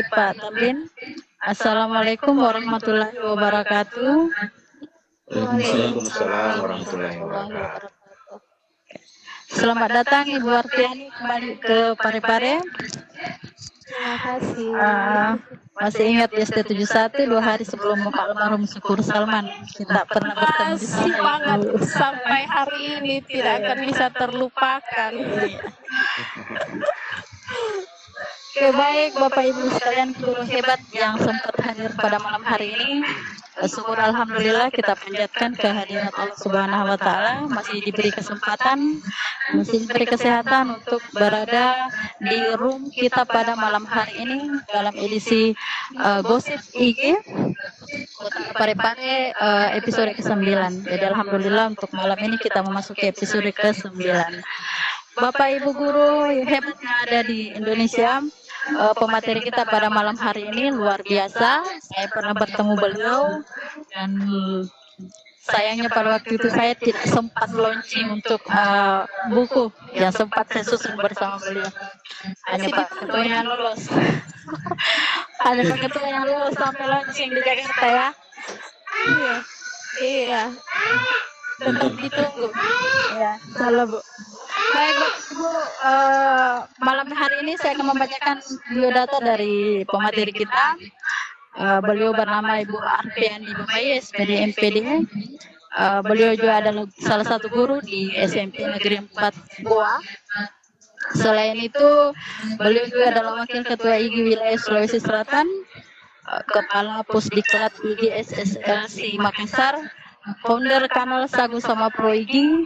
Pak Tamrin. Assalamualaikum warahmatullahi wabarakatuh. Waalaikumsalam warahmatullahi wabarakatuh. Selamat datang Ibu Arfiani kembali ke Parepare. Terima kasih. Masih ingat di ST71 2 hari sebelum Bapak almarhum Syukur Salman kita pernah bertemu di Masih sana. banget sampai hari ini tidak akan bisa terlupakan. Oke, baik Bapak Ibu sekalian guru hebat yang sempat hadir pada malam hari ini. Syukur alhamdulillah kita panjatkan kehadirat Allah Subhanahu wa taala, masih diberi kesempatan, masih diberi kesehatan untuk berada di room kita pada malam hari ini dalam edisi Gosip IG Kota Parepare episode ke-9. Jadi alhamdulillah untuk malam ini kita memasuki episode ke-9. Bapak Ibu guru hebat yang ada di Indonesia, pemateri kita pada malam hari ini luar biasa. Saya pernah bertemu beliau dan sayangnya pada waktu itu saya tidak sempat launching untuk buku yang sempat saya susun bersama beliau. Hanya Pak Ketua yang lulus. Hanya Pak Ketua yang lulus sampai launching di Jakarta ya. Iya. Tetap ditunggu. Ya, salah Bu. Baik Bapak Ibu, malam hari ini saya akan membacakan biodata dari pemateri kita. Beliau bernama Ibu Arfiani Bumai, SPD MPD. Beliau juga adalah salah satu guru di SMP Negeri 4 Goa. Selain itu, beliau juga adalah Wakil Ketua IG Wilayah Sulawesi Selatan, Kepala Pusdiklat IG SSLC Makassar, founder kanal Sagu Sama Pro IG,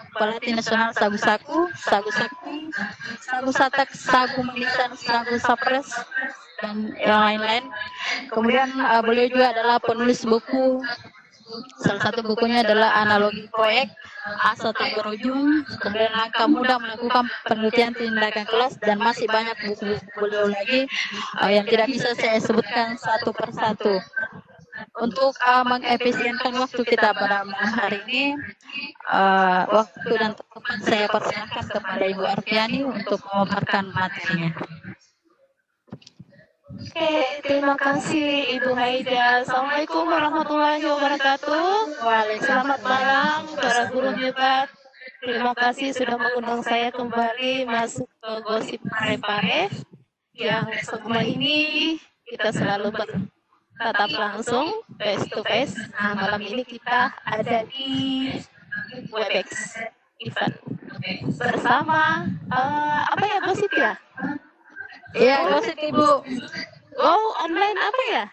pelatih nasional Sagu Saku, Sagu Sakti, Sagu Satak, Sagu Manisan, Sagu Sapres, dan yang lain-lain. Kemudian beliau juga adalah penulis buku. Salah satu bukunya adalah Analogi Proyek Asa Tak Berujung, kemudian Langkah Mudah Melakukan Penelitian Tindakan Kelas, dan masih banyak buku-buku beliau lagi yang tidak bisa saya sebutkan satu persatu. Untuk mengefisienkan waktu kita pada malam hari ini, waktu dan tempat saya persilahkan kepada Ibu Arfiani untuk memaparkan materinya. Oke, terima kasih Ibu Haida. Assalamualaikum warahmatullahi wabarakatuh. Selamat malam para guru hebat. Terima kasih sudah mengundang saya kembali masuk ke Gosip Parepare yang selama ini kita selalu bertatap langsung face to face. Nah, malam ini kita ada di Webex event bersama apa ya gosip ya? Iya, gosip Ibu. Go online apa ya?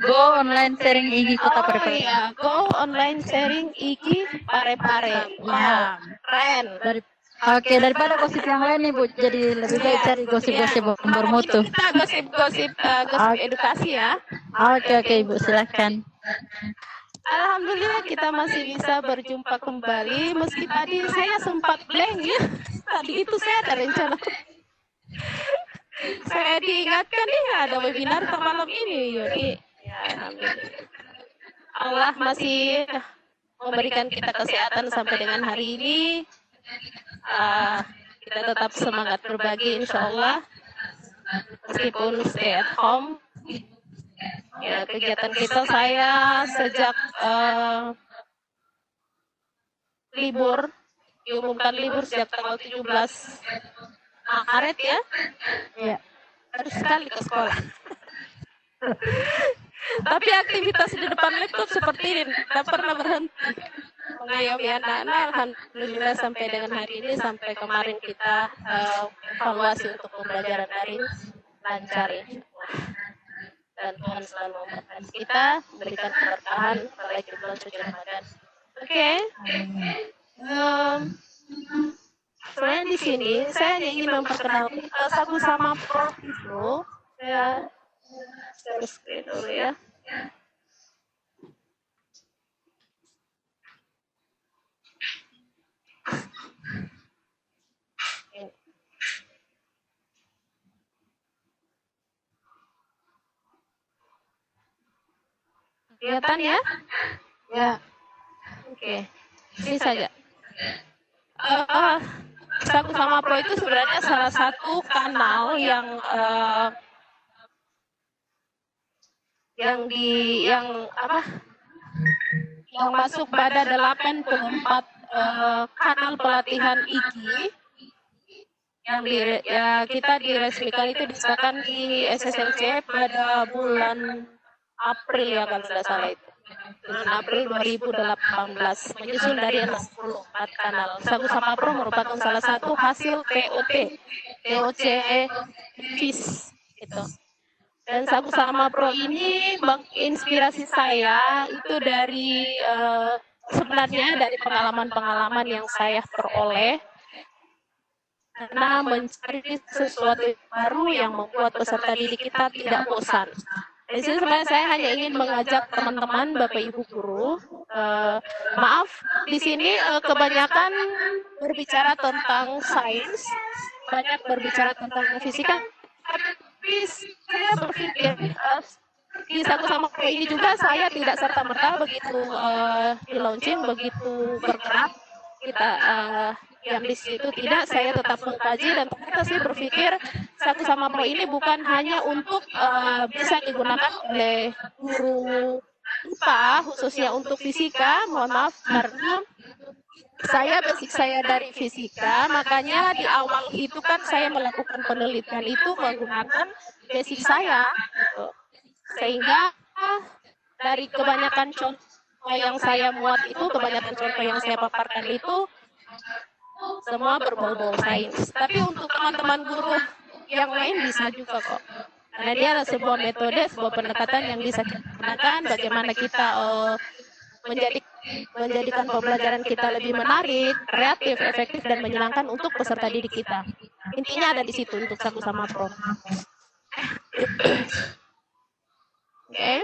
Go online sharing IG Kota Parepare. Iya, go online sharing IG Parepare. Ya, Keren. Oke, daripada gosip yang lain nih Bu, jadi lebih baik cari gosip-gosip bermutu. Kita gosip edukasi ya. Oke Ibu, silahkan. Alhamdulillah kita masih bisa berjumpa kembali meski tadi saya sempat blank ya. Tadi itu saya ada rencana. Saya diingatkan nih ada webinar malam ini, jadi ya, alhamdulillah. Allah masih memberikan kita kesehatan sampai dengan hari ini. Kita tetap semangat berbagi, insya Allah. Meskipun stay at home. Ya, kegiatan kita saya sejak diumumkan libur sejak tanggal 17 Maret ya. Iya. Harus sekali ke sekolah. Tapi aktivitas di depan laptop seperti ini tidak pernah berhenti. Mengayomi anak-anak, alhamdulillah sampai dengan hari ini, sampai kemarin kita evaluasi untuk pembelajaran daring lancar ya. Dan Tuhan selalu memberkati kita, memberikan keberkahan apalagi bulan suci Ramadan. Oke. Selain di sini, saya hanya ingin memperkenalkan Sagu Sama Pro itu. Saya share screen dulu ya. Kelihatan ya? Ya. Oke. Ini saja. Sagu Sama Pro itu sebenarnya salah satu kanal yang yang masuk pada 84 kanal pelatihan IKI yang kita diresmikan itu disahkan di SSLC pada bulan April ya kalau tidak salah itu. Bulan April 2018 menyusul dari 64 kanal. Sagu Sama Pro merupakan salah satu hasil TOC FIS itu. Dan Sagu Sama Pro ini menginspirasi saya itu dari sebenarnya dari pengalaman-pengalaman yang saya peroleh karena mencari sesuatu baru yang membuat peserta didik kita tidak bosan. Di sini sebenarnya saya hanya ingin mengajak teman-teman, Bapak Ibu guru, maaf, di sini kebanyakan berbicara tentang sains, banyak berbicara tentang fisika, tapi saya berpikir di Sagu Sama Pro ini juga saya tidak serta-merta begitu di launching, begitu bergerak kita yang di situ tidak, saya tetap mengkaji dan ternyata saya berpikir Sagu Sama Pro ini bukan hanya untuk bisa digunakan oleh guru IPA khususnya untuk fisika, mohon maaf karena basic saya dari fisika, makanya di awal itu kan saya melakukan penelitian itu menggunakan basic saya, gitu. Sehingga dari kebanyakan contoh yang saya muat itu, kebanyakan contoh yang saya paparkan itu semua berbau-bau sains. Tapi untuk teman-teman guru yang lain bisa juga kok. Karena dia adalah sebuah metode, sebuah pendekatan yang bisa kita gunakan bagaimana kita menjadikan pembelajaran kita lebih menarik, kreatif, efektif, dan menyenangkan untuk peserta didik kita. Intinya ada di situ untuk Sagu Sama Pro. Oke.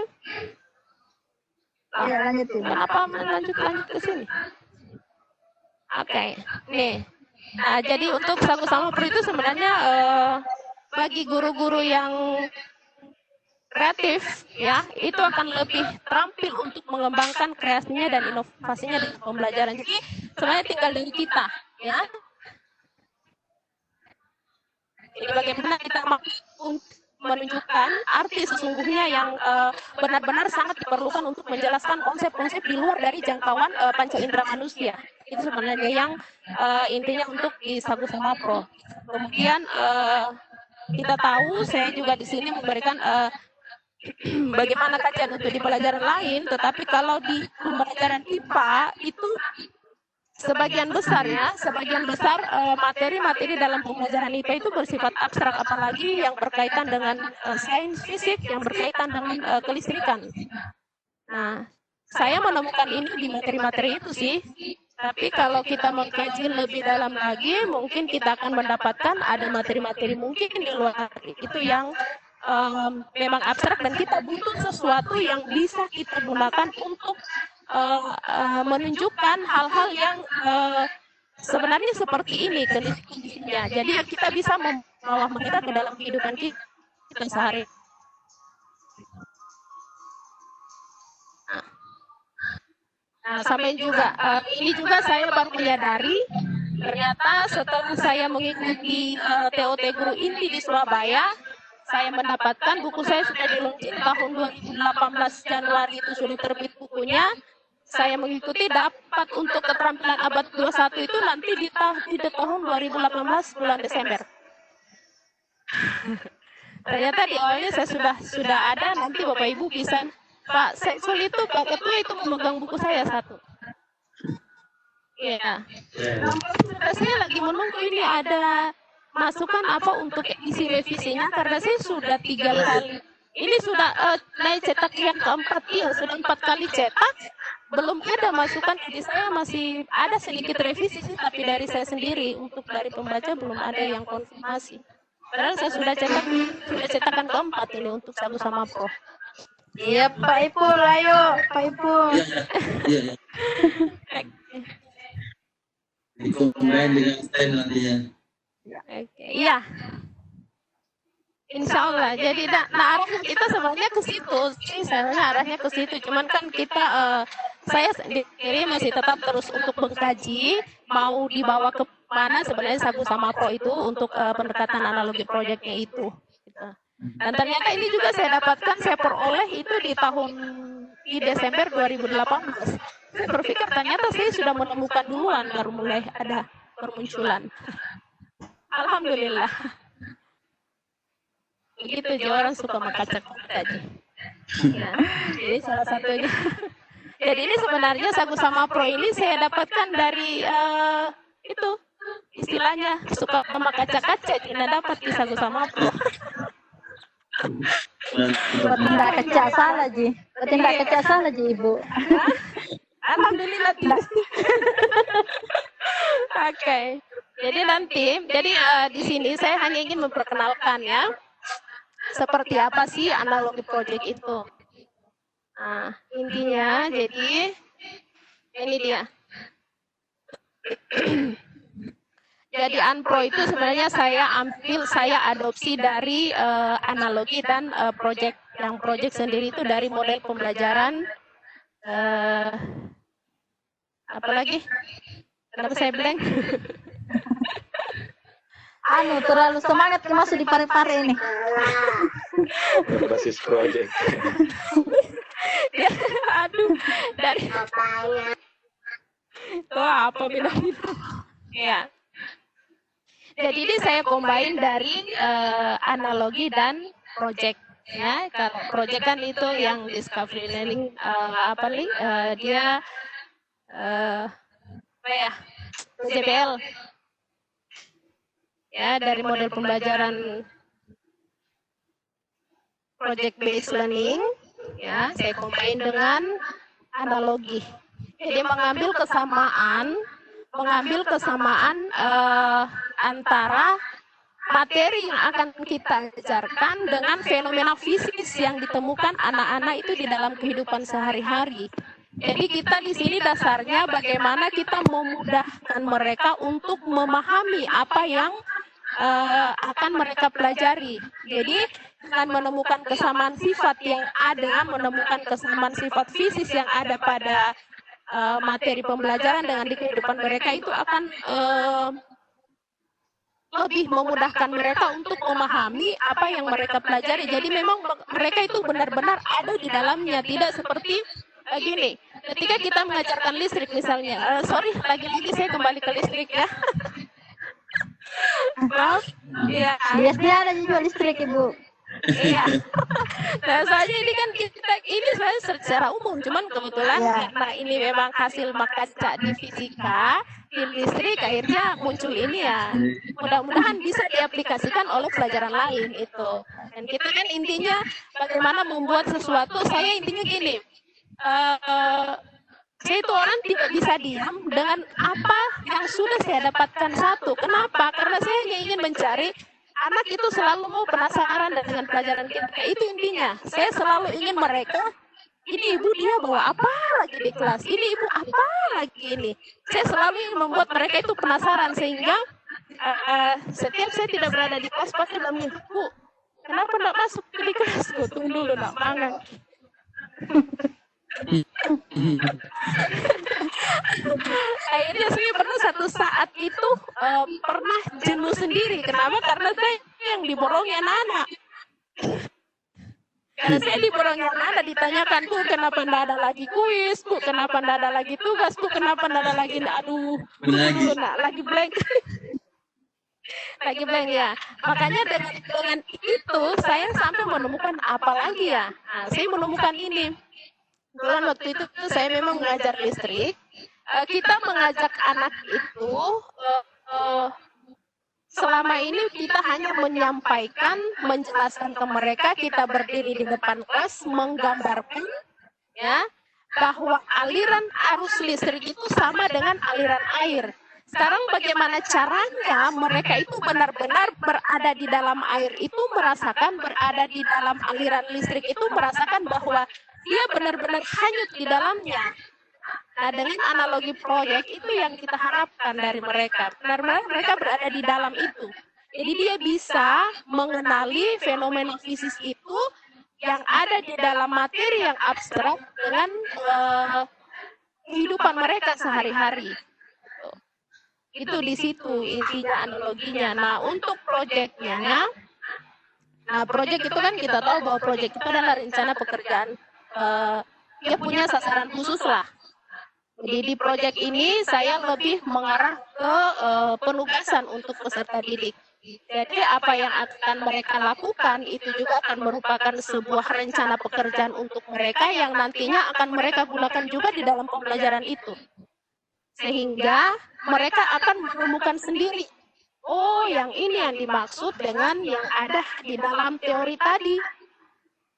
Ya, lanjutin. Kenapa lanjut ke sini? Oke, nih. Nah, jadi untuk Sagu Sama Pro itu sebenarnya bagi guru-guru yang kreatif, ya, itu akan lebih terampil untuk mengembangkan kreasinya dan inovasinya di pembelajaran. Jadi sebenarnya tinggal dari kita, ya. Jadi bagaimana kita menunjukkan arti sesungguhnya yang benar-benar sangat diperlukan untuk menjelaskan konsep-konsep di luar dari jangkauan panca indera manusia. Itu sebenarnya yang intinya untuk di Sagu Sama Pro. Kemudian kita tahu, saya juga di sini memberikan bagaimana kajian untuk di pelajaran lain, tetapi kalau di pembelajaran IPA itu sebagian besar materi-materi dalam pembelajaran IPA itu bersifat abstrak, apalagi yang berkaitan dengan sains fisik, yang berkaitan dengan kelistrikan. Nah, saya menemukan ini di materi-materi itu sih. Tapi kalau kita mengkaji lebih dalam lagi, mungkin kita akan mendapatkan ada materi-materi mungkin di luar itu yang memang abstrak dan kita butuh sesuatu yang bisa kita gunakan untuk menunjukkan hal-hal yang sebenarnya seperti ini kondisinya. Jadi kita bisa membawa mereka ke dalam kehidupan kita sehari. Nah, sampai juga ini juga saya baru menyadari ternyata setelah saya mengikuti TOT Guru Inti di Surabaya, saya mendapatkan buku saya sudah di-launching tahun 2018 Januari itu sudah terbit bukunya. Saya mengikuti dapat untuk keterampilan abad 21 itu nanti di tahun 2018 bulan Desember. Ternyata di awalnya saya sudah ada, nanti Bapak Ibu bisa Pak Seksul itu, Pak Ketua itu memegang buku saya satu. Iya. Saya lagi menunggu ini ada masukan apa untuk isi revisinya, karena saya sudah 3 kali. Ini sudah naik cetak yang keempat, ya sudah 4 kali cetak. Belum ada masukan, jadi saya masih ada sedikit revisi sih, tapi dari saya sendiri, untuk dari pembaca belum ada yang konfirmasi. Padahal saya sudah cetakan keempat ini untuk Sagu Sama Pro. Iya Pak Ipul, ayo Pak Ipul. Iya. Dikombin dengan stand nantinya. Oke, iya. Insya Allah. Jadi arahnya kita sebenarnya ke situ sih, sebenarnya arahnya ke situ. Cuman kan kita, saya sendiri masih tetap terus untuk mengkaji mau dibawa ke mana sebenarnya Sagu Sama Pro itu untuk pendekatan analogi proyeknya itu. Gitu. Dan ternyata ini juga saya dapatkan, saya peroleh itu di Desember 2018. Saya berpikir ternyata saya sudah menemukan duluan, baru mulai ada bermunculan. Alhamdulillah. Begitu aja orang suka mengacak-acak aja. Ya, jadi salah satunya. Jadi ini sebenarnya Sagu Sama Pro ini saya dapatkan dari itu istilahnya suka mengacak-acak, tidak dapat di Sagu Sama Pro. Tidak kecak salah Ji. Tidak kecak salah Ji Ibu. Alhamdulillah tidak. Oke. Jadi di sini saya hanya ingin memperkenalkan ya, seperti apa sih analogi project itu. Nah, intinya jadi ini dia. Jadi Unpro itu sebenarnya saya adopsi dari analogi dan project. Yang project sendiri itu dari model pembelajaran apalagi? Kenapa saya blank? Terlalu semangat masuk di pare-pare ini. Basis project. Aduh, dari itu apa bedanya? Ya. Jadi ini saya combine dari analogi dan project. Ya, kalau project kan itu yang discovery learning dia JBL. Ya, dari model pembelajaran project based learning, ya, saya combine dengan analogi. Jadi mengambil kesamaan antara materi yang akan kita ajarkan dengan fenomena fisik yang ditemukan anak-anak itu di dalam kehidupan sehari-hari. Jadi kita di sini dasarnya bagaimana kita memudahkan mereka untuk memahami apa yang akan mereka pelajari. Jadi dengan menemukan kesamaan sifat yang ada, menemukan kesamaan sifat fisik yang ada pada materi pembelajaran dengan di kehidupan mereka itu akan lebih memudahkan mereka untuk memahami apa yang mereka pelajari. Jadi memang mereka itu benar-benar ada di dalamnya, tidak seperti gini. Ketika kita mengajarkan listrik misalnya, lagi-lagi saya kembali ke listrik ya. Maaf, ya. Biasanya ada juga listrik Ibu. Iya. Nah, soalnya ini kan ini secara umum, cuman kebetulan karena ini memang hasil makaca di fisika, di listrik, akhirnya muncul ini ya. Mudah-mudahan bisa diaplikasikan oleh pelajaran lain itu. Dan kita kan intinya bagaimana membuat sesuatu. Saya intinya gini. Saya itu orang tidak bisa diam dengan apa yang sudah saya dapatkan satu. Kenapa? Karena saya hanya ingin mencari. Anak itu selalu mau penasaran dengan pelajaran kita. Itu intinya. Saya selalu ingin mereka, ini ibu dia bawa apa lagi di kelas? Ini ibu apa lagi ini? Saya selalu ingin membuat mereka itu penasaran sehingga setiap saya tidak berada di kelas pasti bilang, Bu, kenapa tidak masuk di kelas? Tunggu dulu, nak mangang. Akhirnya saya pernah satu saat itu pernah jenuh sendiri. Kenapa? Karena saya yang diborongi anak-anak. Karena saya diborongi anak-anak, ditanyakan, Bu, kenapa tidak ada lagi kuis? Bu, kenapa tidak ada lagi tugas? Bu, kenapa tidak ada lagi? Aduh, lagi blank. Lagi blank ya. Makanya dengan itu saya sampai menemukan apa lagi ya? Nah, saya menemukan ini. Kebetulan waktu itu saya memang mengajar listrik. Kita mengajak anak itu selama ini kita hanya menyampaikan, menjelaskan ke mereka, kita berdiri di depan kelas, menggambarkan ya bahwa aliran arus listrik itu sama dengan aliran air. Sekarang bagaimana caranya mereka itu benar-benar berada di dalam air itu, merasakan berada di dalam aliran listrik itu, merasakan bahwa dia benar-benar hanyut di dalamnya. Nah, dengan analogi proyek itu yang kita harapkan dari mereka. Benar-benar mereka berada di dalam itu. Jadi dia bisa mengenali fenomena fisik itu yang ada di dalam materi yang abstrak dengan kehidupan mereka sehari-hari. Itu di situ intinya analoginya. Nah, untuk proyeknya Nah, proyek itu kan kita tahu bahwa proyek itu adalah rencana pekerjaan. Dia punya sasaran khusus lah. Jadi di proyek ini saya lebih mengarah ke penugasan untuk peserta didik. Jadi apa yang akan mereka lakukan itu juga akan merupakan sebuah rencana pekerjaan untuk mereka yang nantinya akan mereka gunakan juga di dalam pembelajaran itu. Sehingga mereka akan menemukan sendiri, oh yang ini yang dimaksud dengan yang ada di dalam teori tadi.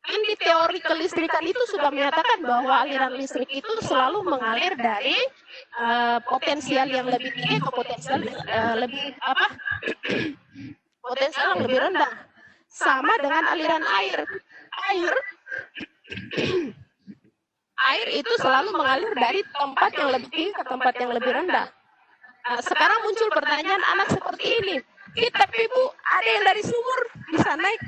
Kan di teori kelistrikan itu sudah menyatakan bahwa aliran listrik itu selalu mengalir dari potensial yang lebih tinggi ke potensial potensial yang lebih rendah. Sama dengan aliran air. Air itu selalu mengalir dari tempat yang lebih tinggi ke tempat yang lebih rendah. Nah, sekarang muncul pertanyaan anak seperti ini. Tapi Bu, ada yang dari sumur bisa naik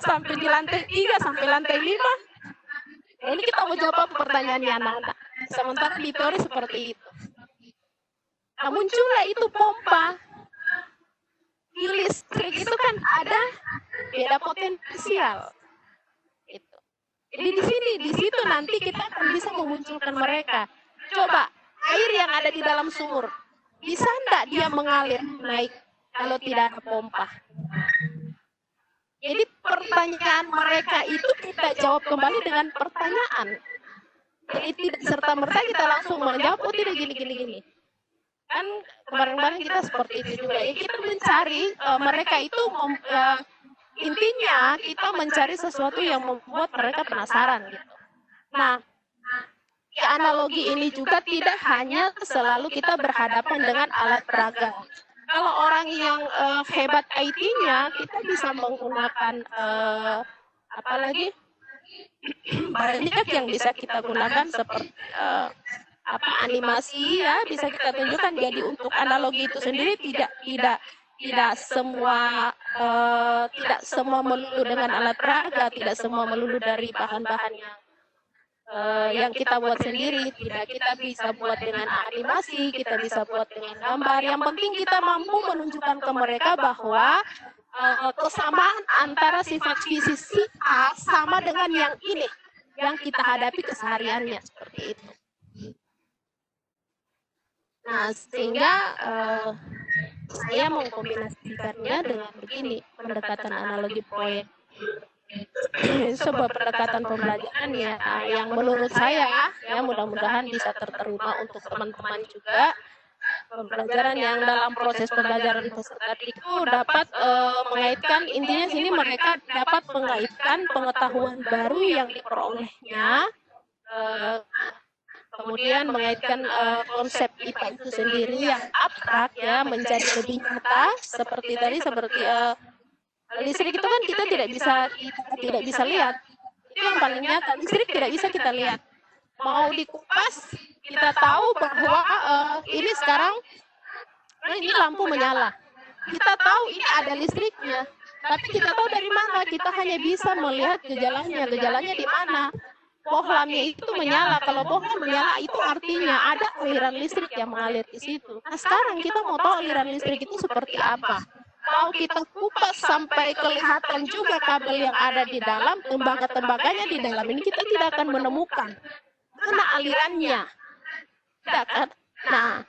sampai di lantai 3 sampai lantai 5. Nah, ini kita mau jawab pertanyaannya anak-anak. Sementara di teori seperti itu. Nah, muncullah itu pompa. Di listrik itu kan ada beda potensial. Itu. Jadi di situ nanti kita akan bisa memunculkan mereka. Coba air yang ada di dalam sumur, bisa enggak dia mengalir naik kalau tidak ada pompa? Jadi pertanyaan mereka itu kita jawab kembali dengan pertanyaan. Jadi tidak serta-merta kita langsung menjawab, oh tidak gini. Kan kemarin-kemarin kita seperti itu juga. Ya, kita mencari mereka itu intinya kita mencari sesuatu yang membuat mereka penasaran gitu. Nah, di analogi ini juga tidak hanya selalu kita berhadapan dengan alat peraga. Kalau orang yang hebat IT-nya, kita bisa menggunakan apalagi banyak yang bisa kita gunakan seperti animasi ya, bisa kita tunjukkan. Jadi untuk analogi itu sendiri tidak semua melulu dengan alat peraga, tidak semua melulu dari bahan-bahan yang kita buat sendiri. Tidak, kita bisa buat dengan animasi, kita bisa buat dengan gambar. Yang penting kita mampu menunjukkan ke mereka bahwa kesamaan antara sifat fisik si A sama dengan yang ini yang kita hadapi kesehariannya, seperti itu. Nah, sehingga saya mengkombinasikannya dengan begini, pendekatan analogi proyek. Sebuah pendekatan pembelajaran yang menurut saya ya mudah-mudahan bisa terterima untuk teman-teman juga. Pembelajaran yang dalam proses pembelajaran peserta itu dapat mengaitkan, intinya sini mereka dapat mengaitkan pengetahuan baru yang diperolehnya, kemudian mengaitkan konsep IPA itu sendiri yang abstrak ya menjadi lebih nyata. Seperti tadi, seperti listrik itu kan kita tidak bisa lihat. Itu yang paling nyata, listrik tidak bisa kita lihat. Mau dikupas, kita tahu bahwa ini sekarang ini lampu menyala. Kita tahu ini ada listriknya, tapi kita tahu dari mana? Kita hanya bisa melihat gejalanya. Gejalanya di mana? Bohlamnya itu menyala. Kalau bohlam menyala itu artinya ada aliran listrik yang mengalir di situ. Nah, sekarang kita mau tahu aliran listrik itu seperti apa. Mau kita kupas sampai kelihatan juga kabel yang ada di dalam, tembaga-tembaganya di dalam ini kita tidak akan menemukan mana alirannya. Tidak kan? Nah,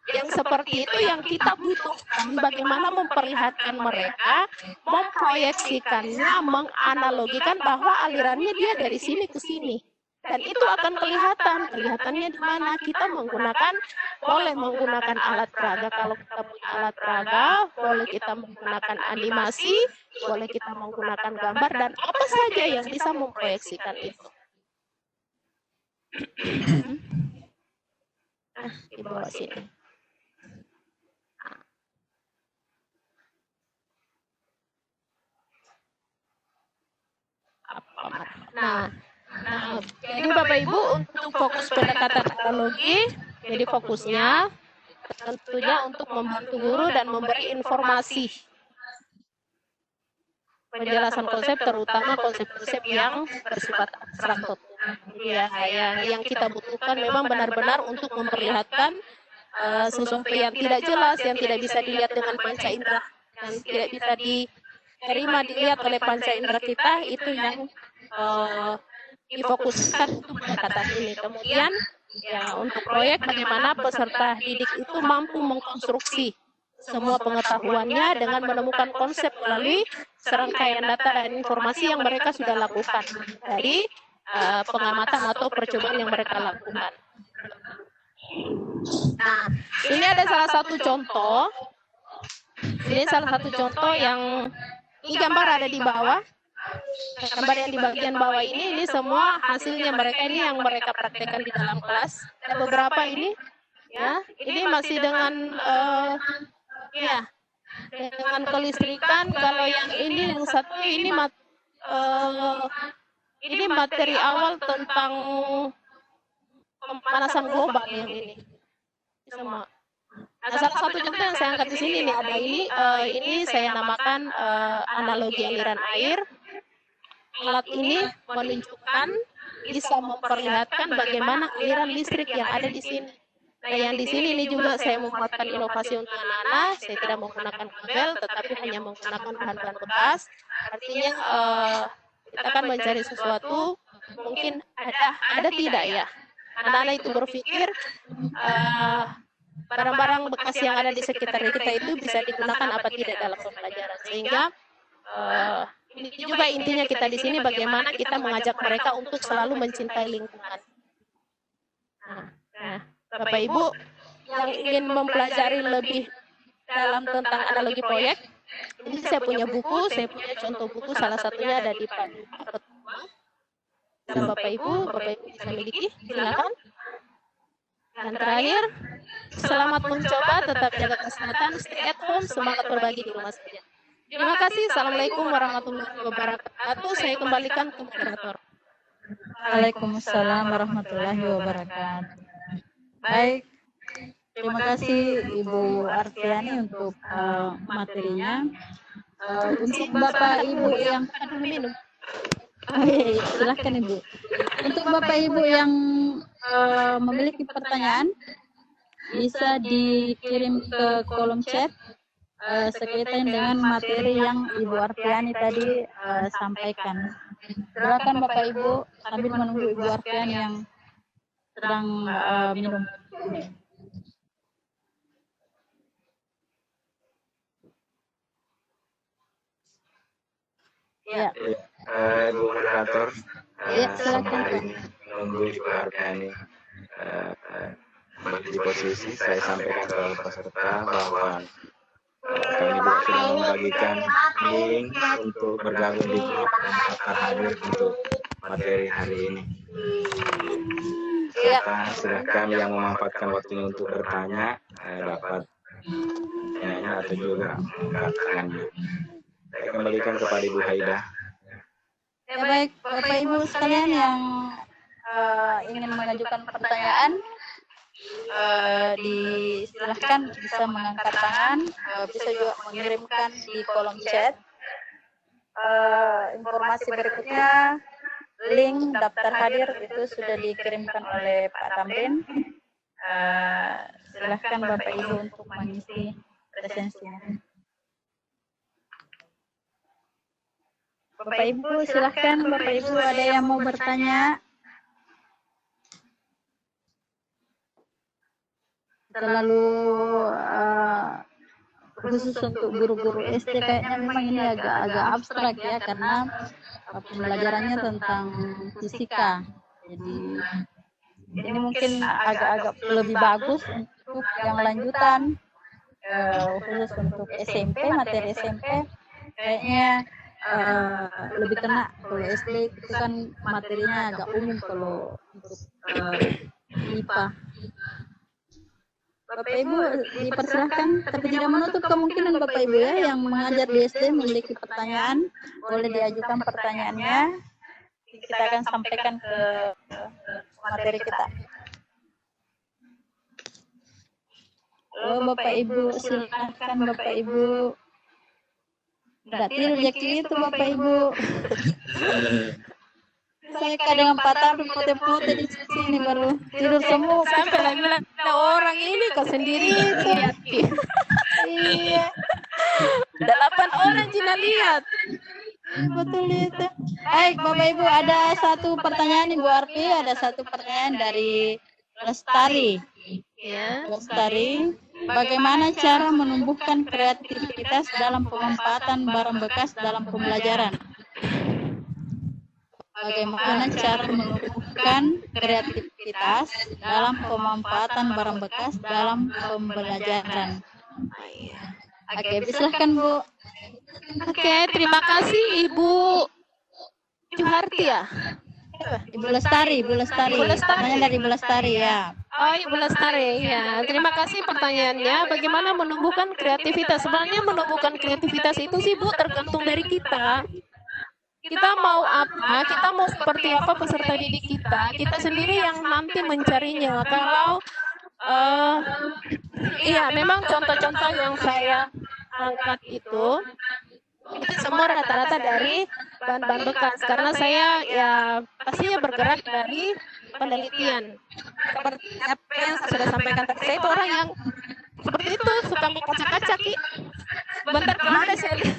yang seperti itu yang kita butuhkan, bagaimana memperlihatkan mereka, memproyeksikannya, menganalogikan bahwa alirannya dia dari sini ke sini. Dan itu akan kelihatannya di mana. Kita boleh menggunakan alat peraga kalau kita punya alat peraga, boleh kita menggunakan animasi, boleh kita menggunakan gambar, dan apa saja yang bisa memproyeksikan itu. Nah, di bawah sini. Nah, jadi Bapak Ibu untuk fokus pendekatan analogi, jadi fokusnya tentunya untuk membantu guru dan memberi informasi penjelasan konsep, terutama konsep-konsep yang bersifat abstrak. Ya, yang kita butuhkan memang benar-benar untuk memperlihatkan sesuatu yang tidak jelas, yang tidak bisa dilihat dengan panca indera, terima dilihat oleh panca indera kita, itu yang difokuskan untuk pendekatan ini. Kemudian ya untuk proyek bagaimana peserta didik itu mampu mengkonstruksi semua pengetahuannya dengan menemukan konsep melalui serangkaian data dan informasi yang mereka sudah lakukan dari pengamatan atau percobaan yang mereka lakukan. Nah, ini ada salah satu contoh. Ini salah satu contoh yang ini gambar ada di bawah. Gambar yang di bagian bawah ini semua hasilnya mereka, ini yang mereka praktekkan di dalam kelas. Ada beberapa ini, ya, ini masih dengan ya, dengan kelistrikan. Kalau yang ini yang satu ini materi awal tentang pemanasan global yang ini semua. Nah, salah satu contoh yang saya angkat di sini nih ada ini saya namakan analogi aliran air. Alat ini menunjukkan, bisa memperlihatkan bagaimana aliran listrik yang ada di sini. Nah, yang di sini ini juga saya membuatkan inovasi untuk anak-anak. Saya tidak menggunakan kabel, tetapi hanya menggunakan bahan-bahan bekas. Artinya kita akan mencari sesuatu, mungkin ada tidak ya. Anak-anak itu berpikir barang-barang bekas yang ada di sekitar kita itu bisa digunakan apa tidak dalam pembelajaran. Sehingga ini juga intinya kita di sini bagaimana kita mengajak mereka untuk selalu mencintai lingkungan. Nah, Bapak Ibu yang ingin mempelajari lebih dalam tentang analogi proyek, ini saya punya buku, saya punya contoh buku, salah satunya ada di Pak Ketua. Dan Bapak Ibu bisa miliki, silakan. Dan terakhir, selamat mencoba, tetap jaga kesehatan, stay at home, semangat berbagi di rumah saja. Terima kasih. Assalamualaikum warahmatullahi wabarakatuh. Saya kembalikan ke moderator. Waalaikumsalam warahmatullahi wabarakatuh. Baik, terima kasih Ibu Artiani untuk materinya. Untuk Bapak Ibu yang minum. Silahkan Ibu. Untuk Bapak Ibu yang memiliki pertanyaan, bisa dikirim ke kolom chat sekaitan dengan materi yang Ibu Artiani tadi sampaikan. Silakan Bapak Ibu sambil menunggu Ibu Artiani yang sedang minum. Ya. Ibu moderator, silakan. hari ini menunggu Ibu Artiani kembali di posisi, saya sampaikan ke peserta bahwa kami juga sudah membagikan link untuk bergabung di grup dan daftar hadir untuk materi hari ini. Silakan yang memanfaatkan waktunya untuk bertanya dapat tanya atau juga mengangkat tangannya. Saya kembalikan kepada Ibu Haida. Ya baik, Bapak Ibu sekalian yang ingin mengajukan pertanyaan, silahkan bisa mengangkat tangan, bisa juga mengirimkan di kolom chat. Informasi berikutnya, link daftar hadir itu sudah dikirimkan oleh Pak Tamrin. Silahkan Bapak Ibu untuk mengisi presensinya. Bapak Ibu silahkan, Bapak Ibu ada yang mau bertanya? Terlalu khusus untuk guru-guru SD kayaknya memang ini agak abstrak ya, karena pembelajarannya tentang fisika. Jadi ini mungkin agak-agak lebih bagus untuk yang lanjutan, khusus untuk SMP, materi SMP kayaknya lebih kena. Kalau SD itu kan materinya agak umum kalau untuk IPA. Bapak Ibu dipersilahkan, tapi tidak menutup kemungkinan Bapak Ibu ya yang mengajar di SD memiliki pertanyaan, boleh diajukan pertanyaannya, kita akan sampaikan ke materi kita. Halo Bapak Ibu, silakan Bapak Ibu. Tidak tidur itu Bapak Ibu. Saya kadang patah pote-pote di sini baru tidur semua. Sampai lagi bilang orang ini kau sendiri lihat. Iya. 8 orang Cina lihat. Betul itu. Baik, Bapak Ibu, ada satu pertanyaan Ibu Arfi, ada satu pertanyaan dari Lestari. Ya. Lestari, bagaimana cara menumbuhkan kreativitas dalam pemanfaatan barang bekas dalam pembelajaran? Bagaimana cara menumbuhkan kreativitas dalam pemanfaatan barang bekas dalam pembelajaran? Oke, silahkan Bu. Oke, terima kasih Ibu Juharti ya. Ibu Lestari. Pertanyaan dari Ibu Lestari ya. Oh, Ibu Lestari ya. Terima kasih pertanyaannya. Bagaimana menumbuhkan kreativitas? Sebenarnya menumbuhkan kreativitas itu sih Bu tergantung dari kita. Kita mau apa, kita mau seperti apa peserta didik kita. Kita sendiri yang nanti mencarinya. Kalau iya, memang contoh-contoh yang saya angkat itu semua rata-rata dari bahan-bahan bekas karena saya ya pastinya bergerak dari penelitian. Seperti apa yang saya sudah sampaikan tadi, saya itu orang yang seperti itu, suka mengacak-acak. Bentar kemana saya lihat.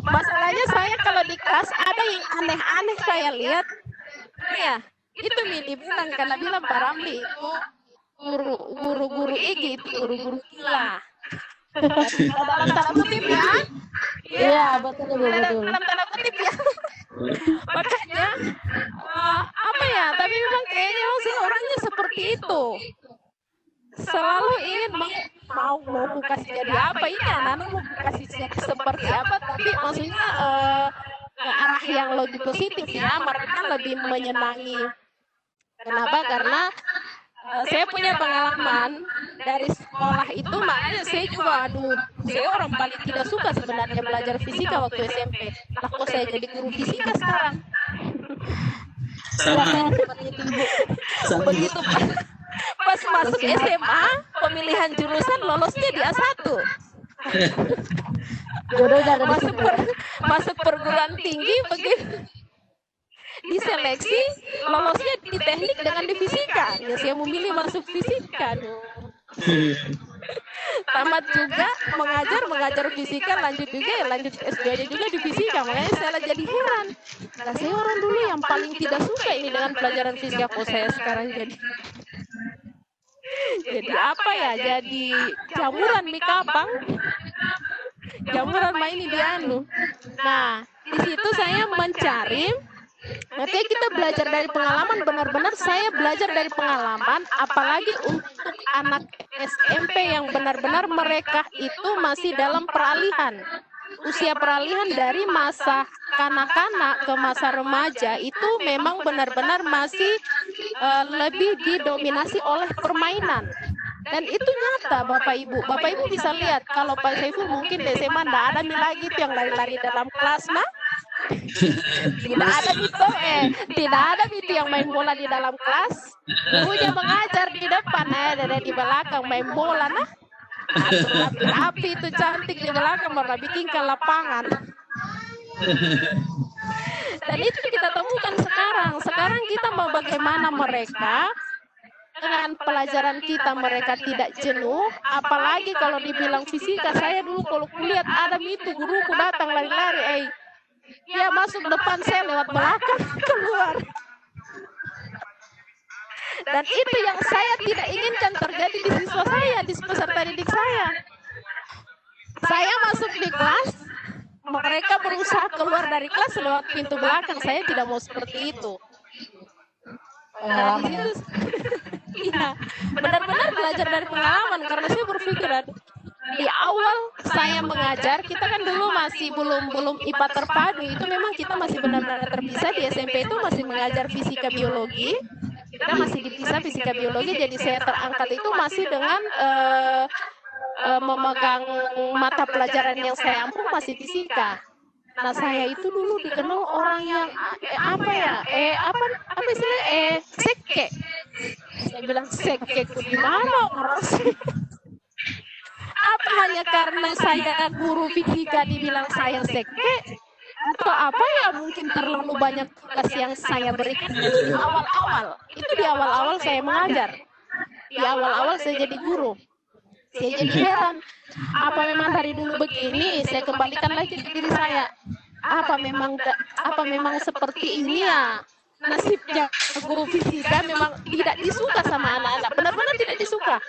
Masalahnya saya kalau di kelas ada yang aneh-aneh saya lihat. Ya, itu Mini bilang karena bilang Pak Ramli itu guru-guru IG itu guru-guru gila. Dalam tanda kutip ya. Iya, betul. Dalam tanda kutip ya. Makanya apa ya? Tapi memang kayaknya sih orangnya seperti itu. Selalu ingin mau kasih jadi apa ini anak-anak mau kasih jadi seperti apa, tapi maksudnya ke arah yang lebih positif ya, mereka lebih menyenangi. Kenapa? Karena saya punya pengalaman dari sekolah itu, makanya saya juga saya orang paling tidak suka sebenarnya belajar fisika waktu SMP. Lah kok saya jadi guru fisika sekarang? Sama. Begitu pas masuk SMA, pemilihan jurusan lolosnya di A1. Masuk perguruan tinggi begitu diseleksi lolosnya di teknik dengan di fisika. Ya saya memilih masuk fisika. Tamat juga mengajar fisika, lanjut S2 juga di fisika. Makanya saya jadi heran. Nah, saya orang dulu yang paling tidak suka ini dengan pelajaran fisika, kok saya sekarang jadi apa ya? Jadi jamuran mie kapang. Jamuran main di anu. Nah, di situ saya mencari. Nanti kita belajar dari pengalaman, benar-benar saya belajar dari pengalaman, apalagi untuk anak SMP yang benar-benar mereka itu masih dalam peralihan. Usia peralihan dari masa kanak-kanak ke masa remaja itu memang benar-benar masih lebih didominasi oleh permainan. Dan itu nyata Bapak Ibu. Bapak Ibu bisa lihat kalau Pak Saiful mungkin di SMA tidak ada lagi itu yang lari-lari dalam kelas, nah. Tidak ada itu yang main bola di dalam kelas. Gurunya mengajar di depan, ada di belakang main bola, nah. Api itu cantik di belakang malah bikin ke lapangan. Dan itu kita temukan sekarang. Sekarang kita mau bagaimana mereka dengan pelajaran kita mereka tidak jenuh, apalagi kalau dibilang fisika. Saya dulu kalau kulihat ada itu guruku datang lari-lari, dia masuk depan, saya lewat belakang keluar. Dan itu yang saya tidak inginkan terjadi di siswa saya, di peserta didik saya. Saya masuk di kelas, mereka berusaha keluar dari kelas lewat pintu belakang. Saya tidak mau seperti itu. Iya, benar-benar belajar dari pengalaman, karena saya berpikir di awal saya mengajar, kita kan dulu masih belum IPA terpadu, itu memang kita masih benar-benar terpisah. Di SMP itu masih mengajar fisika biologi, kita masih dipisah fisika biologi, jadi saya terangkat itu masih dengan memegang mata pelajaran yang saya ampuh masih fisika. Nah, saya itu dulu dikenal orang yang seke. Saya bilang seke di mana orang? Apa hanya karena saya guru fisika dibilang saya seke? Atau apa ya, mungkin terlalu banyak tugas yang saya berikan di awal-awal. Itu di awal-awal saya mengajar. Di awal-awal saya jadi guru. Saya jadi heran, apa memang dari dulu begini? Saya kembalikan lagi ke diri saya. apa memang seperti ini ya nasibnya guru fisika, memang tidak disuka sama anak-anak, benar-benar tidak disuka.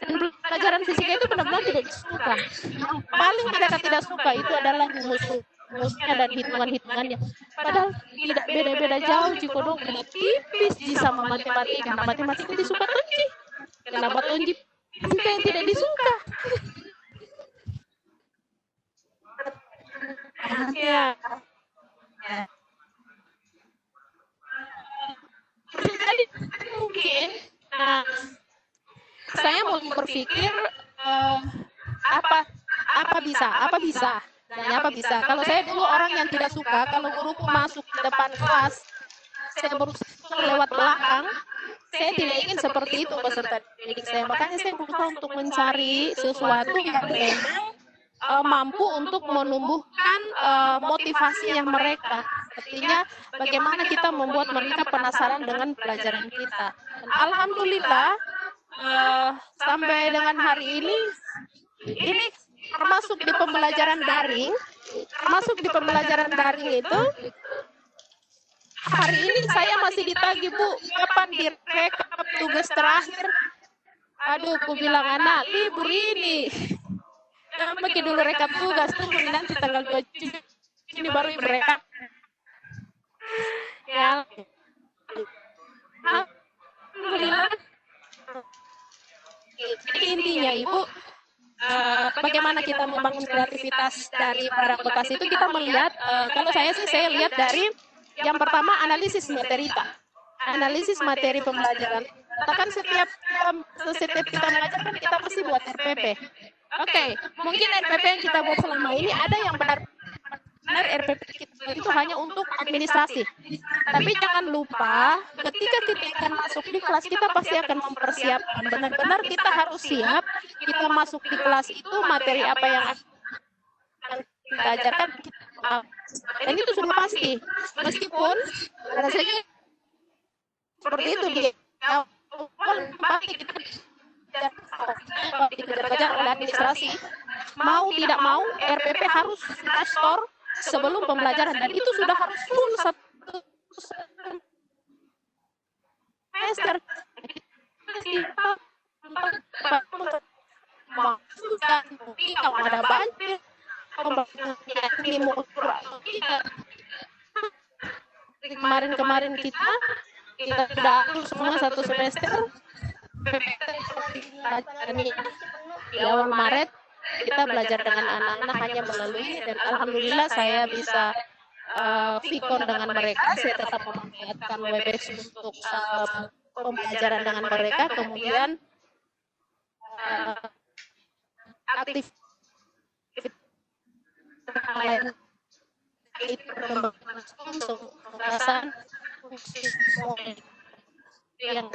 Dan pelajaran fisika itu benar-benar tidak disuka. Yang paling mereka tidak suka itu adalah rumusnya dan hitungan-hitungannya. Padahal tidak beda-beda jauh jika dong, beda tipis di sama matematika. Nah, matematika disuka Tonji. Kenapa Tonji fisika yang tidak disuka? Ya. Jadi mungkin, nah, saya mau berpikir apa bisa. Kalau saya dulu orang yang tidak suka kalau guruku masuk ke depan kelas, saya berusaha lewat belakang. Saya tidak ingin seperti itu peserta didik saya. Makanya saya berusaha untuk mencari sesuatu yang memang mampu untuk menumbuhkan motivasinya mereka. Artinya bagaimana kita membuat mereka penasaran dengan pelajaran kita. Dan alhamdulillah sampai dengan hari ini termasuk di pembelajaran daring itu, hari ini saya masih ditagih, Bu, kapan direkap tugas terakhir. Aduh, aku bilang, anak, libur ini. Pakai dulu rekap tugas, tunggu nanti tanggal 27 ini baru rekap. Ya. Alhamdulillah. Jadi intinya, Ibu, bagaimana kita membangun kreativitas dari barang bekas itu kita melihat, kalau saya lihat dari yang pertama analisis materi pembelajaran. Katakan setiap kita mengajar kan kita pasti buat RPP. Oke, mungkin RPP yang kita buat selama ini ada yang benar RPP kita itu hanya untuk administrasi. Tapi jangan lupa ketika kita akan masuk di kelas kita pasti akan mempersiapkan. Benar-benar kita harus siap. Kita masuk di kelas itu materi apa yang akan kita ajarkan dan itu sudah pasti. Meskipun rasanya seperti itu di awal pasti kita dikejar-kejar oleh administrasi. Mau tidak mau RPP harus kita store sebelum pembelajaran dan itu sudah harus full satu semester. Kalau ada banjir ini mau kemarin kita sudah semua satu semester di awal Maret kita belajar dengan anak-anak hanya melalui, dan alhamdulillah saya bisa vikon dengan mereka. Saya tetap memanfaatkan Webex untuk pembelajaran dengan mereka, kemudian aktif lain itu pembahasan yang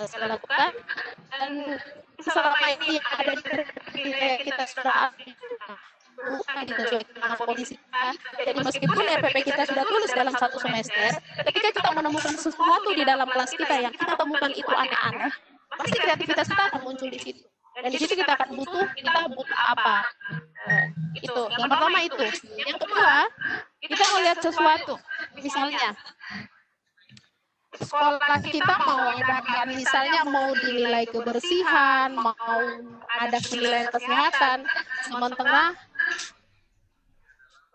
saya lakukan, dan selama ini yang ada di kita sudah dengan kondisi kita. Jadi meskipun RPP kita sudah tulis dalam satu semester, ketika kita menemukan sesuatu di dalam kelas kita yang kita temukan itu aneh-aneh, pasti kreativitas kita akan muncul di situ. Dan di situ kita akan butuh apa? Itu. Yang pertama itu. Yang kedua, kita melihat sesuatu. Misalnya, sekolah kita mau adakan, misalnya mau dinilai kebersihan, mau ada penilaian kesehatan, sementara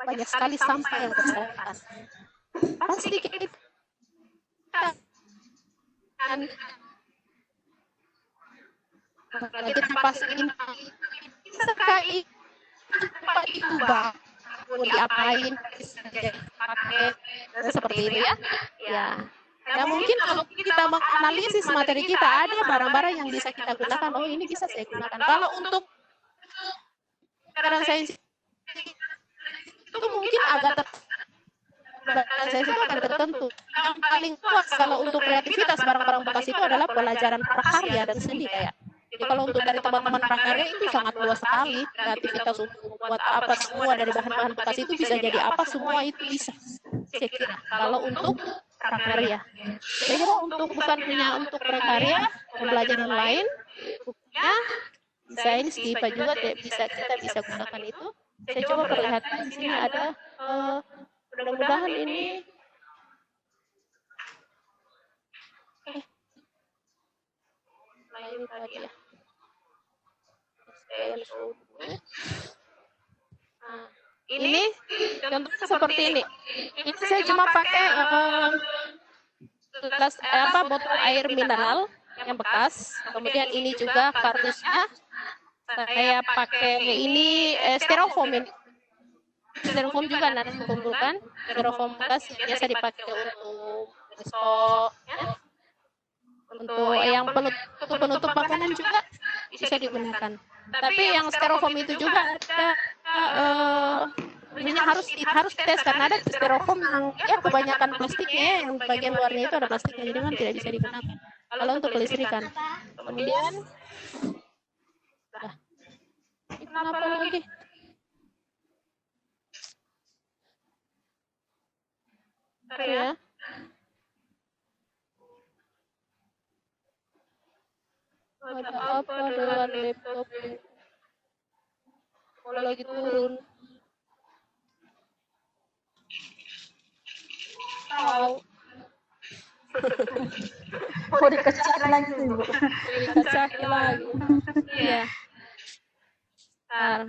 banyak sekali sampah yang berserakan. Pasti kita pasti sekali diubah, mau diapain, pakai seperti itu ya. Ya mungkin kalau kita menganalisis materi kita ada barang-barang yang bisa kita gunakan. Oh ini bisa saya gunakan. Kalau untuk karena saya itu mungkin agak saya itu akan tertentu. Yang paling kuat kalau untuk kreativitas barang-barang bekas itu adalah pelajaran prakarya dan seni kayak. Jadi kalau untuk dari teman-teman prakarya itu sangat luas sekali. Kreativitas untuk membuat apa semua dari bahan-bahan bekas itu bisa jadi apa, semua itu bisa. Saya kira kalau untuk prakarya. Saya kira untuk bukan hanya untuk prakarya, pembelajaran lain, ya, sains IPA juga kita bisa gunakan itu. Saya coba perlihatkan di sini ada Mudah-mudahan ini ini tadi ya. Nah, ini contohnya seperti ini. Ini saya cuma pakai botol air mineral yang bekas. Kemudian ini juga kardusnya saya pakai ini styrofoam ini. Styrofoam juga nanti dikumpulkan. Styrofoam bekas yang biasa dipakai untuk besok, ya. Untuk yang penutup makanan juga bisa digunakan. Tapi yang styrofoam itu juga ada ini harus tes karena ada styrofoam yang ya kebanyakan plastiknya, yang bagian luarnya itu ada plastiknya, jadi kan tidak bisa digunakan kalau untuk kelistrikan. Kemudian ini kenapa lagi? Ya. Ada apa dengan laptop ini? Mau lagi turun. Tahu. Mau dikecilin lagi sih, Bu. Dikecilin lagi. Iya. Bentar.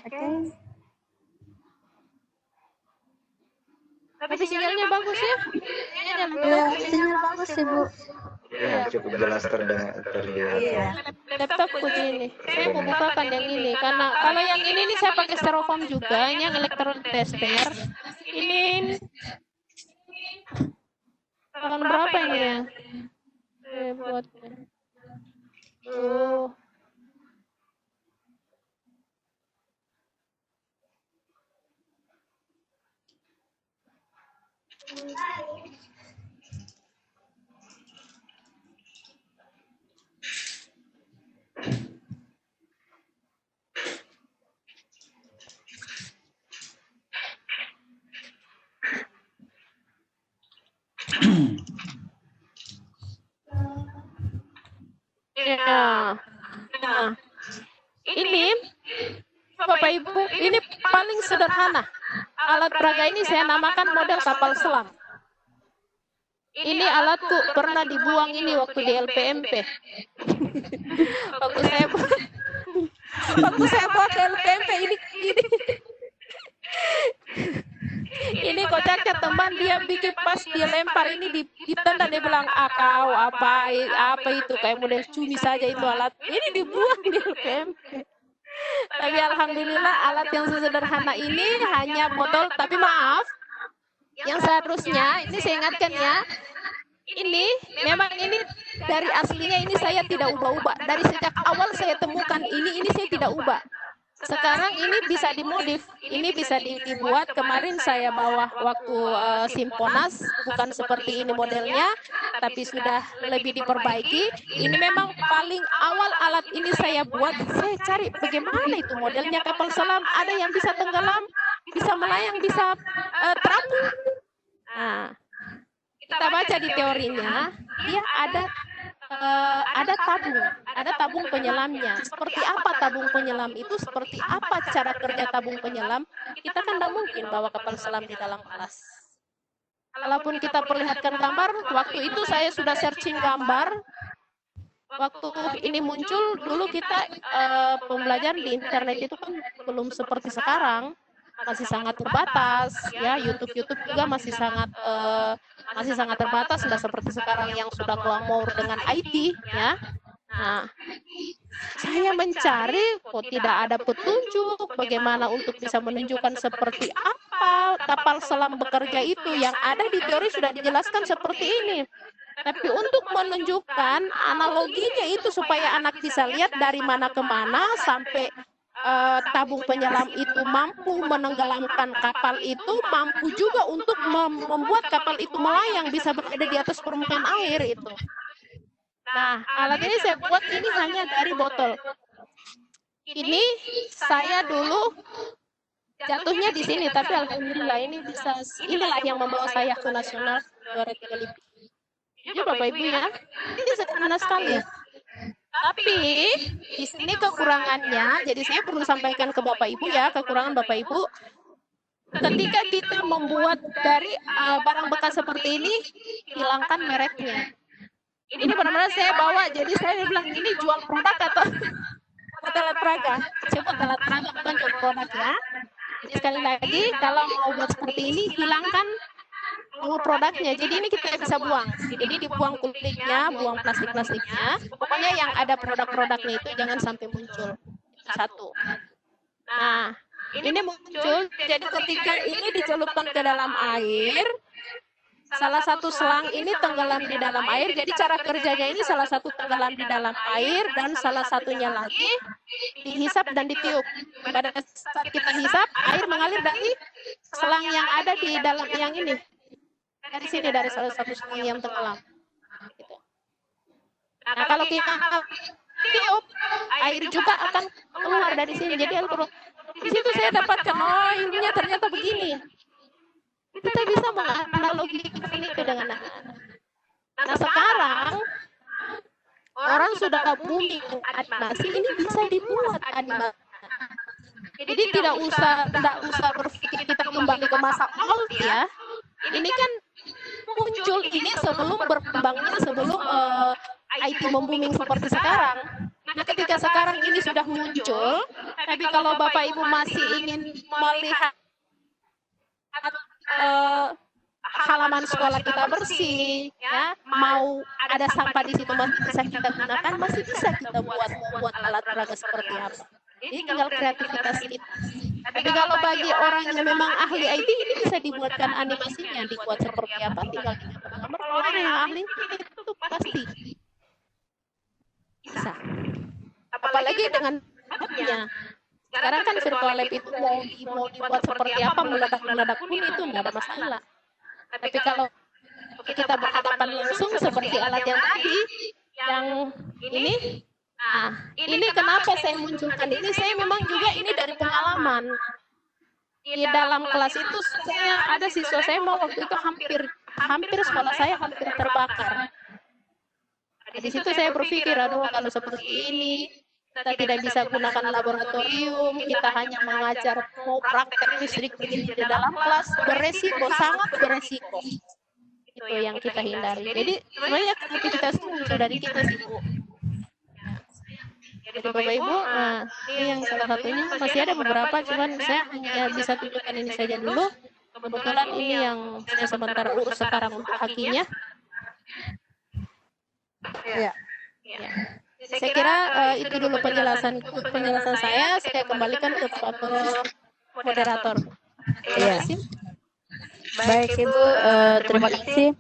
Oke. Tapi sinyalnya bagus ya? Iya, sinyal bagus sih, Bu. Ya, cukup jelas terlihat. Iya. Laptop begini. Saya mau bukakan yang ini karena kalau yang ini nih saya pakai styrofoam juga, ini yang electron tester. Ini tahun berapa ini ya? Buatnya. Ya. Nah, ini Bapak Ibu, ini paling sederhana. Alat peraga ini saya namakan model kapal selam. Ini alatku pernah dibuang ini waktu di LPMP. waktu saya buat LPMP ini kocaknya teman dia bikin pas dia lempar ini ditendang, dia bilang kau apa itu kayak model cumi saja itu alat ini dibuang di LPMP. Tapi alhamdulillah alat yang sesederhana ini hanya botol, tapi maaf yang seharusnya ini saya ingatkan ya, ini memang ini dari aslinya ini saya tidak ubah-ubah dari sejak awal saya temukan ini saya tidak ubah. Sekarang ini bisa dimodif, ini bisa dibuat. Kemarin saya bawa waktu Simponas, bukan seperti ini modelnya, tapi sudah lebih diperbaiki. Ini memang paling awal alat ini saya buat. Saya cari bagaimana itu modelnya kapal selam. Ada yang bisa tenggelam, bisa melayang, bisa terapung. Nah, kita baca di teorinya, dia ada tabung penyelamnya. Seperti apa tabung penyelam itu? Seperti apa cara kerja tabung penyelam? Kita kan tidak mungkin bawa kapal selam di dalam alas. Kalaupun kita perlihatkan gambar, waktu itu saya sudah searching gambar. Waktu ini muncul, dulu kita pembelajaran di internet itu kan belum seperti sekarang. Masih sangat terbatas, ya. YouTube juga masih sangat terbatas, tidak seperti sekarang yang sudah glamor dengan IT, ya. Nah, saya mencari kok tidak ada petunjuk bagaimana untuk bisa menunjukkan seperti apa kapal selam bekerja itu. Yang ada di teori sudah dijelaskan seperti ini. Tapi untuk menunjukkan analoginya itu supaya anak bisa lihat dari mana ke mana sampai tabung penyelam itu mampu menenggelamkan kapal itu, mampu juga untuk membuat kapal itu melayang, bisa berada di atas permukaan air itu. Nah, alat ini saya buat ini hanya dari botol. Ini saya dulu jatuhnya di sini, tapi alhamdulillah inilah yang membawa saya ke nasional juara 3 Lipi. Jujur Bapak Ibu ya, ini sederhana sekali. Tapi di sini kekurangannya, jadi saya perlu sampaikan ke Bapak Ibu ya, kekurangan Bapak Ibu. Ketika kita membuat dari barang bekas seperti ini, hilangkan mereknya. Ini benar-benar saya bawa, jadi saya bilang ini jual produk atau alat peraga. Coba alat peraga bukan jual produk ya. Jadi sekali lagi, kalau mau buat seperti ini, hilangkan produknya. Jadi ini kita bisa buang. Jadi dibuang kulitnya, buang plastik-plastiknya. Pokoknya yang ada produk-produknya itu jangan sampai muncul. Satu. Nah, ini muncul. Jadi ketika ini dicelupkan ke dalam air, salah satu selang ini tenggelam di dalam air. Jadi cara kerjanya ini salah satu tenggelam di dalam air dan salah satunya lagi dihisap dan ditiup. Pada saat kita hisap, air mengalir dari selang yang ada di dalam yang ini. Dari sini, dari salah satu selang yang tenggelam. Gitu. Nah, kalau kita tiup, air juga akan keluar dari sini. Jadi di situ saya dapatkan, oh ilmunya ternyata begini. Kita bisa menganalogikan itu dengan anak-anak. Nah sekarang orang sudah booming animasi, ini bisa dibuat animasi. Jadi tidak usah berpikir kita kembali ke masa old ya. Ini kan muncul ini sebelum berkembangnya, sebelum IT membooming seperti sekarang. Nah ketika sekarang ini sudah muncul, tapi kalau Bapak Ibu masih ingin melihat halaman sekolah kita bersih, ya, mau ada sampah di situ masih bisa kita gunakan, masih bisa kita buat alat peraga seperti apa. Ini tinggal kreativitas kita. Tapi kalau bagi orang yang memang ahli IT, ini bisa dibuatkan animasinya, dibuat seperti apa, tinggal kita gambar. Kalau orang yang ahli itu pasti bisa. Apalagi dengan webnya. Sekarang kan virtual lab itu mau dibuat seperti apa, meledak-meledak pun itu tidak ada masalah. Tapi kalau kita berhadapan langsung seperti alat yang tadi, yang ini, nah ini kenapa saya munculkan ini, saya memang juga ini dari pengalaman. Di dalam kelas itu saya ada siswa saya mau waktu itu hampir sekolah saya hampir terbakar. Di situ saya berpikir, aduh kalau seperti ini, kita tidak bisa gunakan laboratorium, kita hanya mengajar mau praktek listrik begini di dalam kelas, beresiko, sangat beresiko. Itu yang kita hindari. Jadi sebenarnya kreativitas itu muncul dari kita sih Bu. Jadi Bapak Ibu, nah, ini yang salah satunya, masih ada beberapa, cuman saya hanya bisa tunjukkan ini saja dulu. Kebetulan ini yang saya sebentar urus sekarang untuk hakinya. Ya. Saya kira itu dulu penjelasan saya kembalikan ke Pak moderator. Iya. Baik Ibu, terima kasih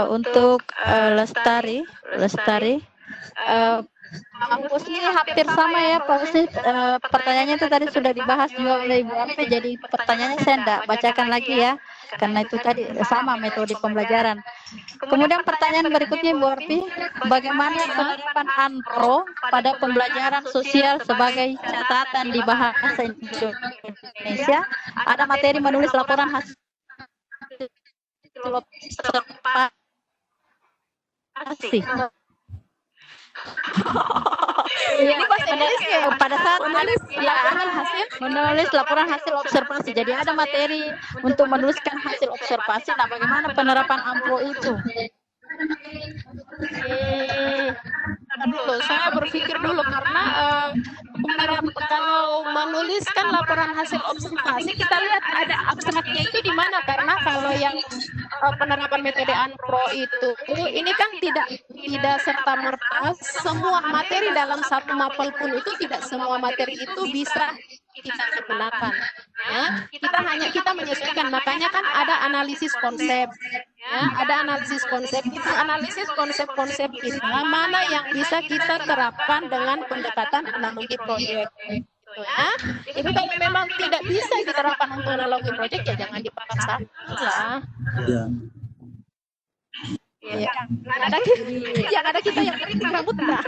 untuk Lestari. Kampus ini hampir sama ya Pak Usit. Pertanyaannya itu tadi sudah dibahas juga oleh Ibu Arfi, jadi pertanyaannya saya tidak bacakan lagi ya, karena itu tadi sama metode pembelajaran. Kemudian pertanyaan berikutnya Ibu Arfi, bagaimana penerapan ANPRO pada pembelajaran sosial sebagai catatan di bahasa Indonesia? Ada materi menulis laporan hasil observasi. Ini bahasa Indonesia pada saat menulis laporan hasil observasi. Jadi ada materi untuk menuliskan hasil observasi. Nah, bagaimana penerapan ANPRO itu? Dulu saya berpikir dulu karena kalau menuliskan laporan hasil observasi kita lihat ada abstraknya itu di mana, karena kalau yang penerapan metode ANPRO itu ini kan tidak serta merta semua materi dalam satu mapel pun itu tidak semua materi itu bisa kita gunakan ya, kita menyesuaikan, makanya kan ada analisis konsep ya, ada analisis konsep, itu analisis konsep-konsep kita mana yang bisa kita terapkan dengan pendekatan analogi proyek ya. Itu kalau memang tidak bisa diterapkan untuk analogi proyek ya jangan dipaksa lah. Ya, yang ada kita yang keriting rambut enggak.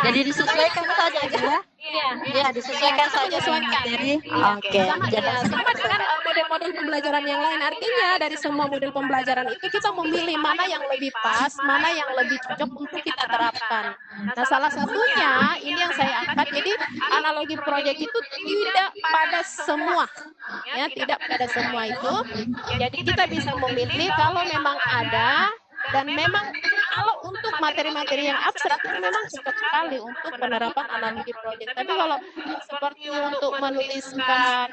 Jadi disesuaikan saja ya. Ya, disesuaikan saja dengan materi. Oke. Jadi Sama dengan model-model pembelajaran yang lain. Artinya dari semua model pembelajaran itu kita memilih mana yang lebih pas, mana yang lebih cocok untuk kita terapkan. Nah, salah satunya ini yang saya angkat. Jadi analogi proyek itu tidak pada semua, ya, tidak pada semua itu. Jadi kita bisa memilih kalau memang ada. Dan memang kalau untuk materi-materi yang abstrak itu memang cocok sekali untuk penerapan analogi proyek. Tapi kalau seperti untuk menuliskan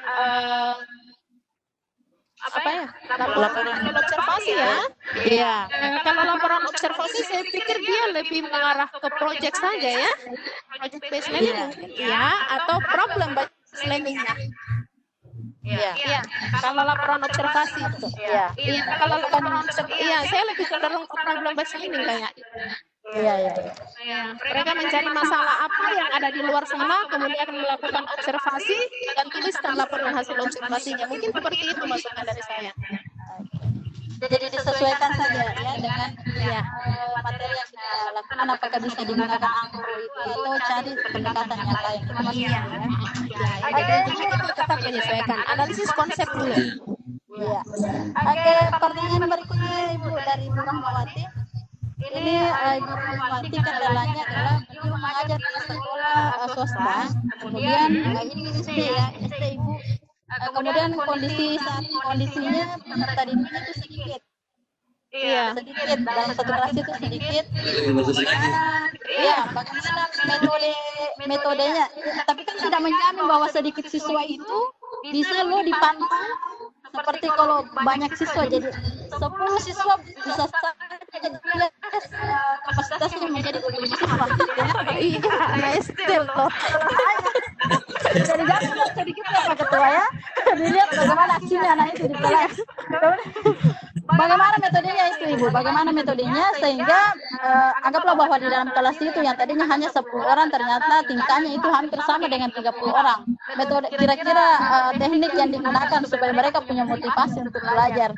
laporan observasi ya. Iya. Kalau laporan observasi saya pikir dia lebih mengarah ke proyek saja ya. Project based learning mungkin ya, atau problem based learning-nya. Iya. Kalau laporan observasi itu. Iya. Iya, kalau laporan observasi, iya, saya lebih cenderung ke problem based learning kayak. Iya. Mereka mencari masalah apa yang ada di luar sana, kemudian melakukan observasi dan tuliskan laporan hasil observasinya. Mungkin seperti itu masukan dari saya. Jadi disesuaikan saja ya dengan materi yang kita lakukan, apakah bisa digunakan anggur itu atau cari pendekatan yang lain. Itu maksudnya ya. Jadi itu tetap menyesuaikan. Analisis konsep dulu. Iya. Oke, pertanyaan berikutnya Ibu dari Ibu Rahmawati. Ini Ibu Rahmawati kendalanya adalah beliau mengajar di sekolah swasta. Kemudian ini SD ya, SD Ibu. Kemudian kondisinya peserta didiknya itu sedikit. Iya. Sedikit dalam satu kelas itu sedikit. Bagaimana metodenya? Tapi kan tidak menjamin bahwa sedikit siswa itu bisa lo dipantau. Seperti kalau banyak siswa, jadi 10 siswa bisa saja kapasitasnya menjadi 25 siswa. Iya, estel toh. Jadi jangan sedikit ya Pak Ketua ya. Dilihat bagaimana aksinya anak itu di kelas. Bagaimana metodenya itu Ibu? Bagaimana metodenya sehingga anggaplah bahwa di dalam kelas itu yang tadinya hanya 10 orang ternyata tingkahnya itu hampir sama dengan 30 orang. Metode kira-kira teknik yang digunakan supaya mereka punya motivasi untuk belajar.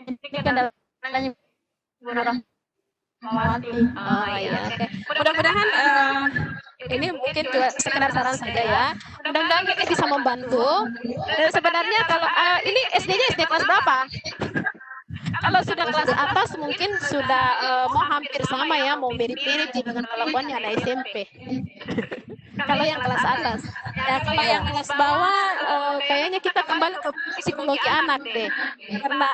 Ini kendalanya Ibu Rahmawati. Oh iya, oke. Mudah-mudahan ini mungkin juga sekedar saran saja ya. Mudah-mudahan kita bisa membantu. Dan sebenarnya kalau ini SD-nya SD kelas berapa? Kalau sudah kelas atas mungkin sudah mau hampir sama ya, mau mirip-mirip dengan kelakuannya anak SMP. Kalau yang kelas atas. Ya, kalau yang kelas bawah kayaknya kita kembali ke psikologi anak deh. Karena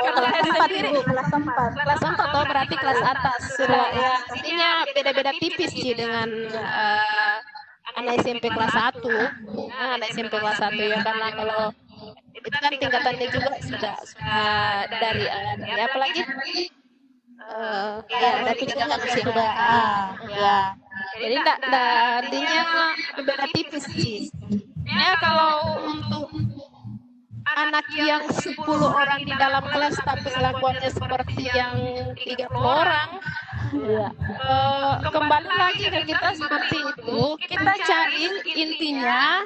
kelas 4 Ibu, kelas 4. Kelas 4 toh berarti kelas atas sudah ya. Artinya beda-beda tipis sih dengan anak SMP kelas 1. Nah, anak SMP kelas 1 ya, karena kalau itu kan tingkatannya juga sudah dari apalagi dari tingkatan usia Sudah ya. Jadi artinya beda tipis sih. Ya kalau untuk anak yang 10 orang di dalam kelas tapi kelakuannya seperti yang 30 orang, kembali lagi ke kita seperti itu. Kita cari intinya,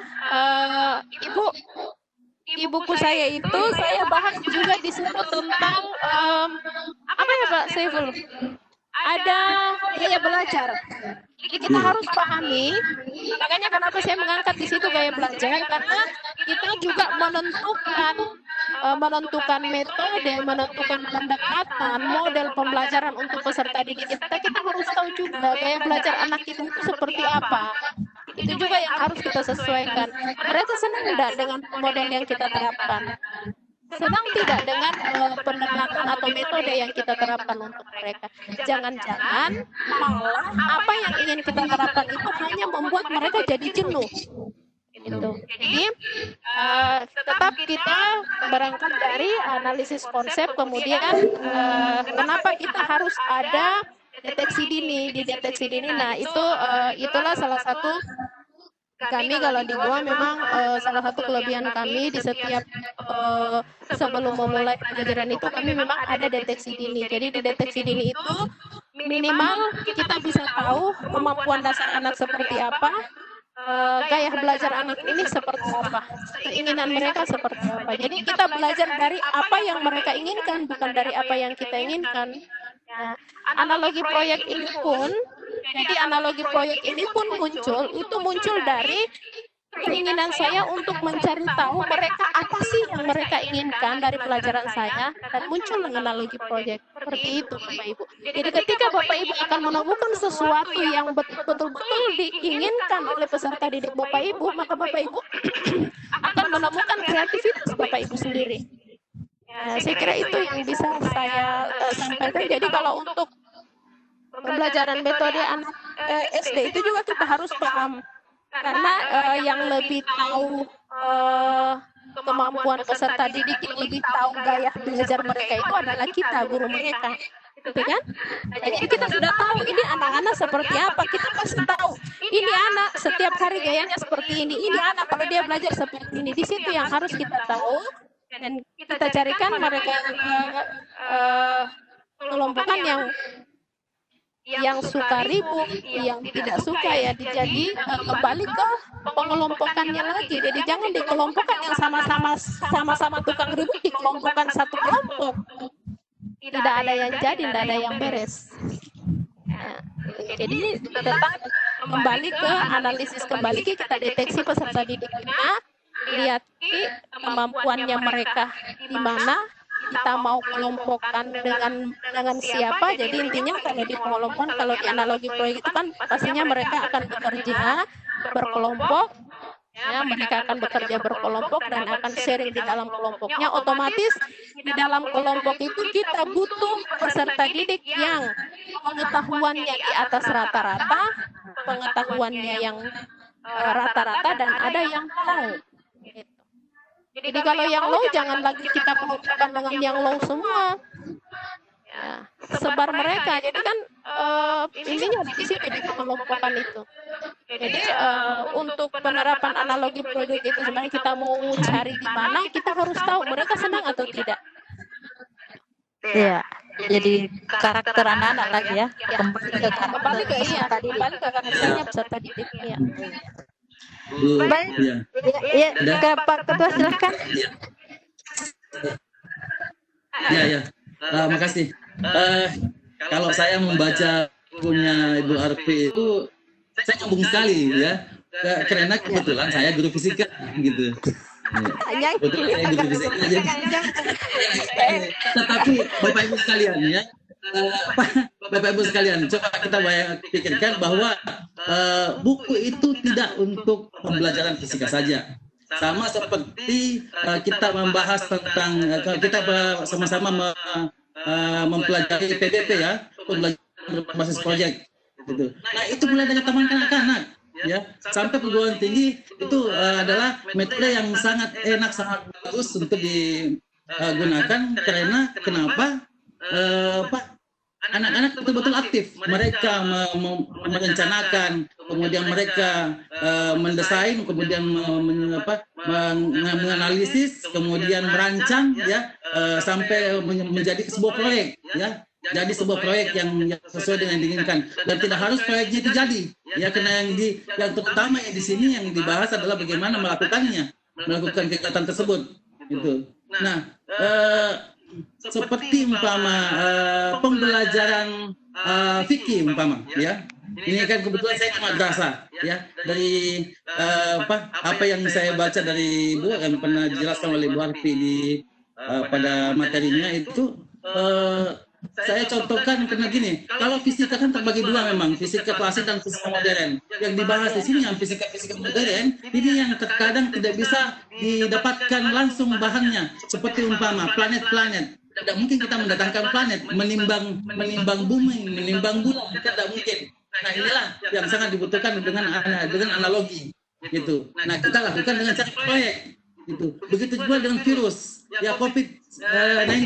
ibuku saya itu saya bahas juga di situ tentang apa ya Pak Saiful? Ada gaya belajar. Jadi kita harus pahami, makanya kenapa saya mengangkat di situ gaya belajar, karena kita juga menentukan metode, menentukan pendekatan, model pembelajaran untuk peserta didik kita. Kita harus tahu juga gaya belajar anak kita itu seperti apa. Itu juga yang harus kita sesuaikan. Mereka senang tidak dengan model yang kita terapkan? Senang tidak dengan pendekatan atau metode yang kita terapkan untuk mereka? Jangan-jangan malah apa yang ingin kita terapkan itu hanya membuat mereka jadi jenuh. Gitu. Jadi tetap kita berangkat dari analisis konsep, kemudian kenapa kita harus ada deteksi dini. Di deteksi dini, nah itulah salah satu kami kalau di gua memang salah satu kelebihan kami di setiap sebelum memulai pelajaran itu kami memang ada deteksi dini. Jadi di deteksi dini itu minimal kita bisa tahu kemampuan dasar anak seperti apa, gaya belajar anak ini seperti apa, keinginan mereka seperti apa. Jadi kita belajar dari apa yang mereka inginkan, bukan dari apa yang kita inginkan. Nah, analogi proyek ini pun Jadi analogi proyek ini pun muncul dari keinginan saya untuk mencari tahu mereka apa sih yang mereka inginkan dari pelajaran saya, dan muncul dengan analogi proyek seperti itu, Bapak Ibu. Jadi ketika Bapak Ibu akan menemukan sesuatu yang betul-betul diinginkan oleh peserta didik Bapak Ibu, maka Bapak Ibu akan menemukan kreativitas Bapak Ibu sendiri. Saya kira itu yang bisa saya sampaikan. Jadi kalau untuk pembelajaran metode anak SD itu juga kita harus paham, karena yang lebih tahu kemampuan peserta didik, yang lebih tahu gaya belajar mereka itu adalah kita, guru mereka, gitu kan? Jadi kita sudah tahu ini anak-anak seperti apa, kita pasti tahu ini anak setiap hari gayanya seperti ini anak kalau dia belajar seperti ini. Di situ yang harus kita tahu, dan kita carikan mereka kelompokan yang suka ribut, yang tidak suka ya, jadi kembali ke pengelompokannya lagi. Jadi jangan dikelompokkan yang sama-sama tukang ribut, dikelompokkan satu kelompok. Tidak ada yang jadi, tidak ada yang beres. Nah, jadi tetap kembali ke analisis, kembali kita deteksi peserta didik kita, lihat kemampuannya mereka di mana, kita mau kelompokkan dengan siapa. Jadi intinya kalau di pengelompokan, kalau di analogi proyek itu kan pastinya mereka akan bekerja berkelompok, ya, mereka akan bekerja berkelompok dan akan sharing di dalam kelompoknya. Otomatis di dalam kelompok itu kita butuh peserta didik yang pengetahuannya di atas rata-rata, pengetahuannya yang rata-rata, dan ada yang low. Jadi kalau yang low jangan lagi kita kelompokkan dengan yang low semua. Ya, sebar mereka. Jadi kan intinya di situ di pengelompokan itu. Jadi untuk penerapan analogi proyek itu sebenarnya kita mau cari di mana, kita harus tahu mereka senang atau tidak. Iya. Jadi karakter anak-anak lagi ya. Kembali ke karakternya peserta didik. Ya. Baik, ya, ke Pak Ketua silakan. Ya. Makasih. Kalau saya membaca bukunya Ibu Arfi itu, saya nyambung sekali ya. Karena kebetulan saya guru fisika gitu. Kebetulan saya guru fisika aja. Tetapi Bapak Ibu sekalian ya. Bapak Ibu sekalian, coba kita pikirkan bahwa buku itu tidak untuk pembelajaran fisika saja. Sama seperti kita membahas tentang, kita sama-sama mempelajari PBP ya, pembelajaran berbasis proyek. Gitu. Nah itu mulai dari taman kanak-kanak ya sampai perguruan tinggi itu adalah metode yang sangat enak, sangat bagus untuk digunakan. Karena kenapa? Anak-anak betul-betul aktif, mereka merencanakan, kemudian mereka mendesain, kemudian menganalisis, kemudian merancang ya sampai menjadi sebuah proyek ya. Jadi sebuah proyek yang sesuai dengan yang diinginkan, dan tidak harus proyeknya itu jadi ya, karena yang terutama yang di sini yang dibahas adalah bagaimana melakukan kegiatan tersebut gitu. Nah seperti pembelajaran fikih ya, ini kan kebetulan saya di madrasah ya, dari apa yang saya baca dari Bu yang pernah dijelaskan oleh Bu Arfi pada materinya itu, saya contohkan karena gini, kalau fisika kan terbagi dua memang, fisika klasik dan fisika modern. Yang dibahas di sini yang fisika modern, ini yang terkadang tidak bisa didapatkan langsung bahannya, seperti umpama planet-planet. Tidak mungkin kita mendatangkan planet, menimbang bumi, menimbang bulan, tidak mungkin. Nah inilah yang sangat dibutuhkan dengan analogi, gitu. Nah kita lakukan dengan cara proyek. Gitu. Begitu juga dengan virus ya COVID-19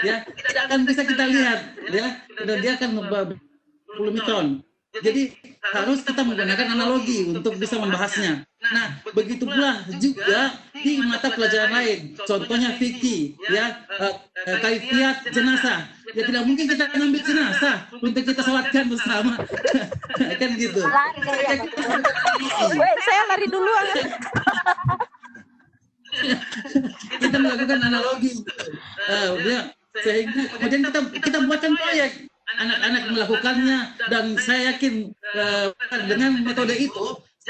ya, tidak akan bisa kita lihat ya, dan dia akan 10 mikron. Jadi harus kita menggunakan analogi untuk bisa membahasnya. Nah begitu pula juga di mata pelajaran lain, contohnya fikih ya, kaifiat jenazah ya, tidak mungkin kita ambil jenazah untuk kita sholatkan bersama kan gitu. Saya lari duluan. Kita melakukan analogi, sehingga kemudian kita buatkan proyek. anak-anak melakukannya, dan saya yakin dengan metode itu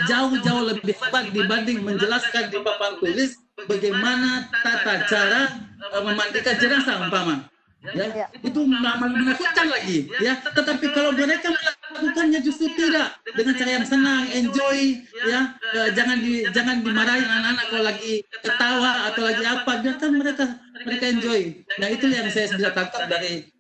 jauh-jauh lebih hebat dibanding menjelaskan di papan tulis bagaimana tata cara memandikan jenazah umpama. Ya, itu menakutkan lagi, ya. Tetapi kalau mereka melakukannya justru tidak, dengan cara yang senang, enjoy, ya. Jangan dimarahin anak-anak kalau lagi ketawa atau lagi apa, biarkan mereka enjoy. Nah, itu yang saya bisa tangkap dari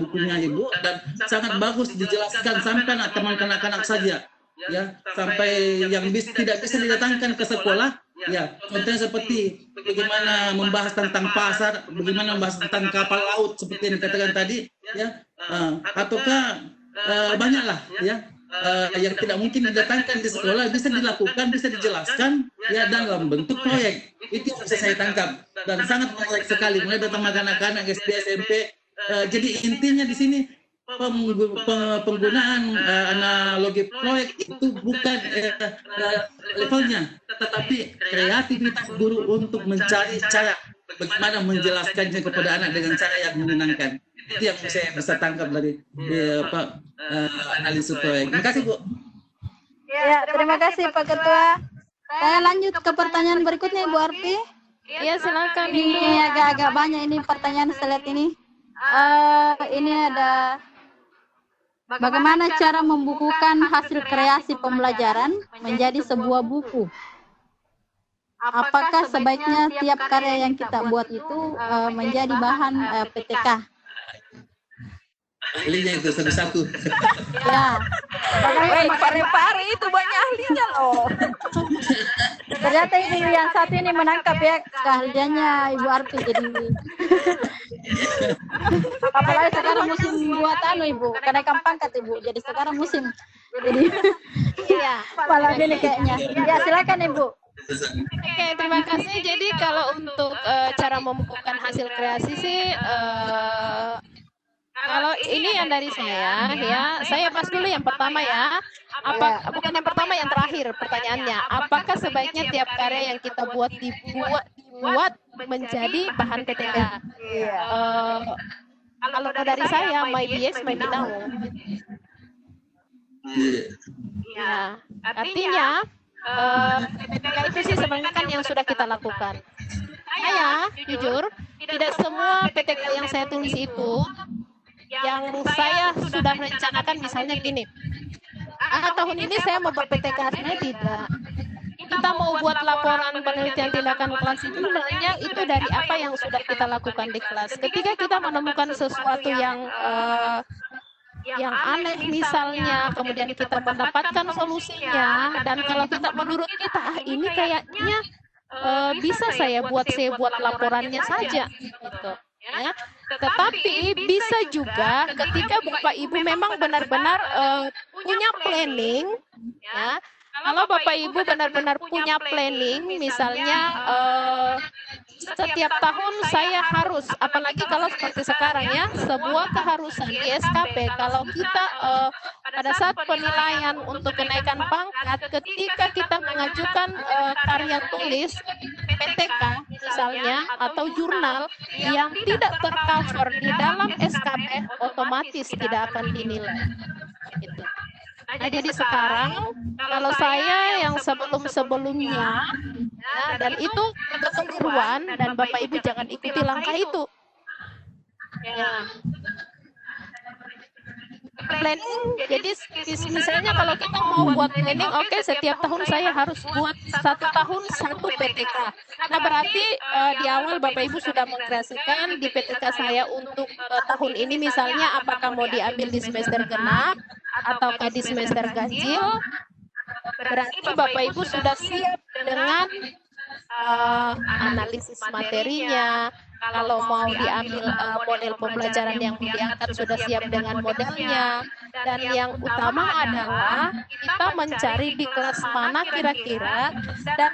bukunya Ibu, dan sangat bagus dijelaskan sampai teman kanak-kanak saja, ya, sampai yang tidak bisa didatangkan ke sekolah. Ya, contohnya seperti bagaimana membahas tentang pasar, bagaimana membahas tentang kapal laut seperti yang dikatakan tadi, ya, ataukah banyaklah, ya, yang tidak mungkin didatangkan di sekolah bisa dilakukan, bisa dijelaskan, ya, dalam bentuk proyek. Itu yang bisa saya tangkap, dan sangat menarik sekali mulai dari anak-anak SD, SMP. Jadi intinya di sini penggunaan analogi proyek itu bukan levelnya, tetapi kreativitas guru untuk mencari cara bagaimana menjelaskannya kepada anak dengan cara yang menyenangkan. Itu yang saya bisa tangkap dari analisis proyek. Terima kasih, Bu. Ya, terima kasih Pak Ketua. Saya lanjut ke pertanyaan berikutnya, Ibu Arfi. Ya, silakan. Ini agak-agak banyak ini pertanyaan saya lihat ini. Ini ada bagaimana cara membukukan hasil kreasi pembelajaran menjadi sebuah buku? Apakah sebaiknya tiap karya yang kita buat itu menjadi bahan PTK? Ahlinya itu satu-satu. Ya. Pare-pare itu banyak ahlinya loh. Ternyata ini yang satu ini menangkap ya keahliannya Ibu Arfi jadi. Apalagi sekarang musim buat Ibu, kenaikan pangkat Ibu. Jadi sekarang musim. Jadi iya, malah ini kayaknya. Ya, silakan Ibu. Oke, terima kasih. Jadi kalau untuk cara membukukan hasil kreasi sih kalau ini yang dari saya, ya, saya bahas dulu yang pertama ya. Bukan yang pertama, yang terakhir pertanyaannya. Apakah sebaiknya tiap karya yang kita buat dibuat menjadi bahan PTK? Kalau dari saya, my yes, my now. Ya, artinya PTK itu sih sebenarnya kan yang sudah kita lakukan. Saya jujur tidak semua PTK yang saya tulis itu yang saya sudah rencanakan, misalnya gini, tahun ini saya mau buat PTK, sebenarnya tidak. Kita mau buat laporan penelitian tindakan kelas itu sebenarnya itu dari apa yang sudah kita lakukan di kelas. Ketika kita menemukan sesuatu yang aneh misalnya, kemudian kita mendapatkan solusinya, dan kalau kita menurut kita ini kayaknya bisa saya buat laporannya saja gitu. Ya. Tetapi bisa juga ketika Bapak Ibu memang benar-benar punya planning, ya. Kalau Bapak Ibu benar-benar punya planning, misalnya setiap tahun saya harus, apalagi kalau seperti sekarang ya, sebuah keharusan di SKP, kalau kita pada saat penilaian untuk kenaikan pangkat, ketika kita mengajukan karya tulis PTK misalnya atau jurnal yang tidak tercover di dalam SKP, otomatis tidak akan dinilai. Gitu. Nah, jadi sekarang kalau saya yang sebelum-sebelumnya, ya, dan itu kekeliruan, dan Bapak Ibu jangan ikuti langkah itu. Ya. Planning, jadi misalnya kalau kita mau buat planning, oke, setiap tahun saya harus buat 1 tahun 1 PTK. Nah, berarti di awal Bapak Ibu sudah mengkreasikan di PTK saya untuk tahun ini misalnya apakah mau diambil di semester genap ataukah di semester ganjil. Berarti Bapak Ibu sudah siap dengan analisis materinya. Kalau mau diambil model pembelajaran yang diangkat sudah siap dengan modelnya. Dan yang utama adalah kita mencari di kelas mana kira-kira, dan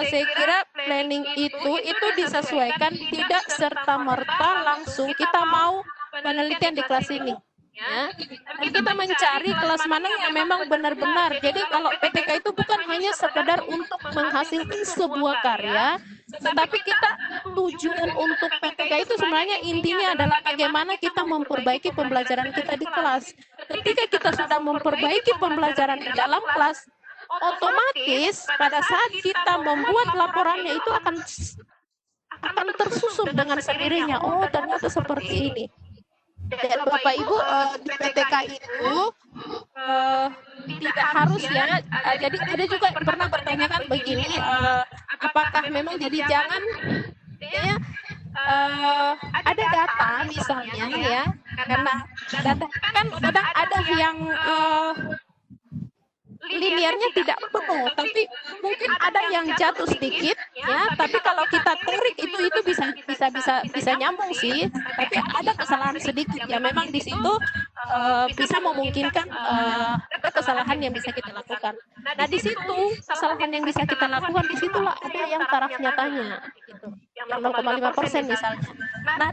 saya kira planning itu disesuaikan, tidak serta-merta langsung kita mau penelitian di kelas ini. Ya, dan kita mencari kelas mana yang memang benar-benar. Jadi kalau PTK itu bukan hanya sekedar untuk menghasilkan sebuah karya, Tetapi kita tujuan untuk PTK itu sebenarnya intinya adalah bagaimana kita memperbaiki pembelajaran kita di kelas. Ketika kita sudah memperbaiki pembelajaran di dalam kelas, otomatis pada saat kita membuat laporannya itu akan tersusun dengan sendirinya. Oh, ternyata seperti ini. Dan Bapak Ibu di PTK itu tidak harus ya. Jadi ada juga yang pernah bertanyakan begini, apakah memang jadi jangan ya ada data misalnya ya, karena data kan kadang ada yang linearnya tidak penuh, tapi mungkin ada yang jatuh sedikit ya, tapi kalau kita tarik itu bisa nyambung sih, tapi ada kesalahan sedikit ya, memang di situ bisa memungkinkan ada kesalahan yang bisa kita lakukan. Nah di situ kesalahan yang bisa kita lakukan, di situlah ada yang taraf nyatanya gitu, yang 0,5% misalnya. Nah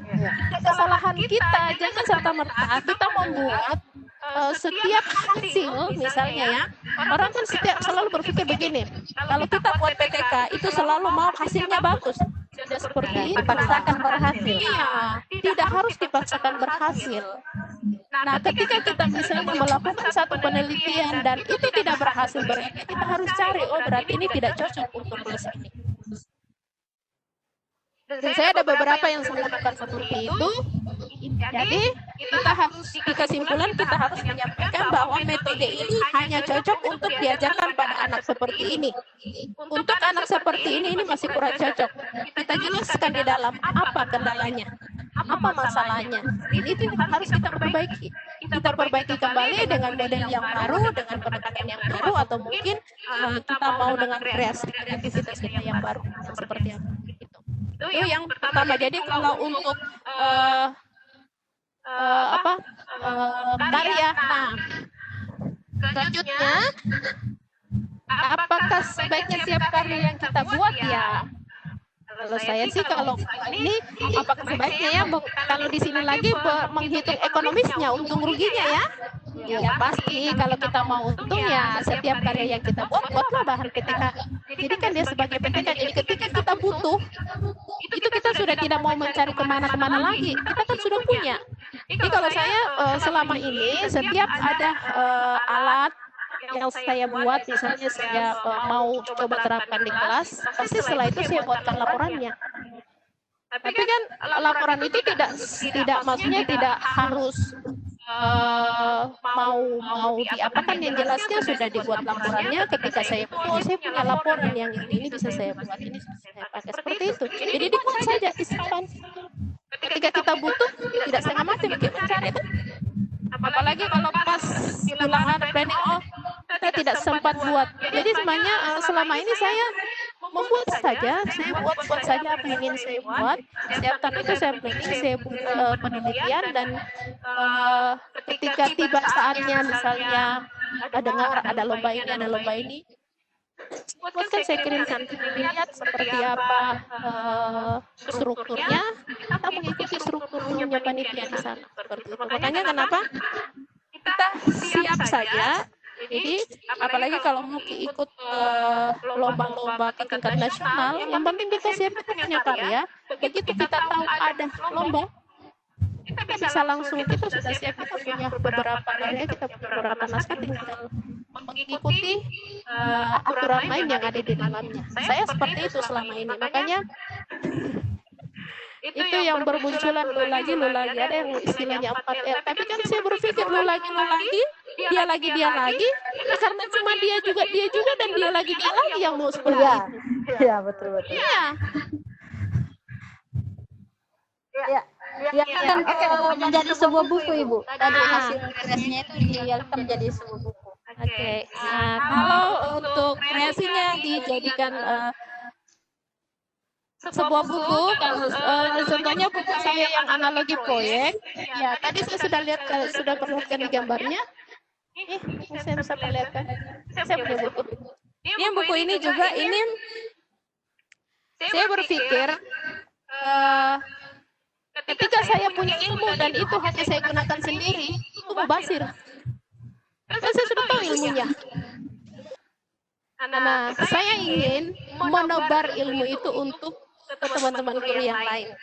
kesalahan kita jangan serta-merta kita membuat setiap hasil misalnya ya, orang kan selalu berpikir begini, kalau kita buat PTK itu selalu mau hasilnya bagus, tidak seperti itu. Dipaksakan berhasil. Iya, tidak harus dipaksakan berhasil. Nah ketika kita misalnya melakukan satu penelitian dan itu tidak berhasil, berarti kita harus cari, oh berarti ini tidak cocok untuk kelas ini. Dan saya ada beberapa yang saya lakukan seperti itu. Jadi kita harus, di kesimpulan kita harus menyampaikan bahwa metode ini hanya cocok untuk diajarkan pada anak seperti ini. Untuk anak seperti ini masih kurang cocok. Kita jelaskan di dalam apa kendalanya, apa masalahnya. Ini harus kita perbaiki. Kita perbaiki kembali dengan model yang baru, dengan pendekatan yang baru, atau mungkin kita mau dengan kreativitas kita yang baru seperti apa. Itu yang pertama. Jadi kalau untuk karya, nah selanjutnya apakah sebaiknya setiap karya yang kita buat ya? Kalau saya sih kalau ini apakah sebaiknya ya, kalau di sini lagi menghitung ekonomisnya, untung ruginya ya. Ya pasti kalau kita mau untung ya setiap karya yang kita buatlah bahan PTK. Jadi kan dia sebagai PTK. Jadi ketika kita butuh itu kita sudah tidak mau mencari kemana-kemana lagi. Kita kan sudah punya. Jadi kalau saya selama ini setiap ada alat yang saya buat, misalnya saya mau coba terapkan di kelas, pasti setelah itu saya buatkan laporannya. Tapi kan laporan itu tidak maksudnya tidak harus mau diapakan, yang jelasnya sudah dibuat laporannya ketika saya punya laporan yang ini bisa saya buat, ini bisa saya pakai seperti itu. Jadi dibuat saja, disimpan. Ketika kita butuh, tidak setengah mati begitu mencari itu. Apalagi kalau pas di lapangan planning, saya tidak sempat buat. Jadi sebenarnya selama ini saya membuat saja, saya buat saja apa yang ingin saya buat. Setiap tahun itu saya planning, saya buat penelitian, dan ketika tiba saatnya misalnya ada lomba ini, buatkan saya kirimkan, lihat seperti apa strukturnya, kita mengikuti strukturnya panitia di sana seperti itu. Makanya kenapa kita siap saja. Jadi apalagi kalau mau ikut lomba-lomba ke tingkat nasional, yang penting kita siapkan punya karya. Begitu kita tahu ada lomba, kita bisa langsung, kita sudah siap, kita punya beberapa karya, kita punya beberapa naskah, tinggal mengikuti aturan main yang ada di dalamnya. Saya seperti itu selama ini. Makanya itu yang bermunculan lu lagi ada yang istilahnya 4L, tapi kan saya berpikir lu lagi dia lagi karena cuma dia juga dan dia lagi yang mau seperti itu. Iya, betul. Iya. Ya kan menjadi sebuah buku, Ibu. Tadi hasil kreasinya itu dialihkan menjadi sebuah buku. Oke. Nah, kalau untuk kreasinya dijadikan sebuah buku, contohnya buku saya yang analogi proyek. Ya, tadi saya sudah perlihatkan di gambarnya. Saya bisa perlihatkan. Saya punya buku. Ini buku ini juga, ini saya berpikir ketika saya punya ilmu dan itu hanya saya gunakan sendiri, itu mubazir. Karena saya sudah tahu ilmunya. Nah, saya ingin menebar ilmu itu untuk ke teman-teman guru yang lain.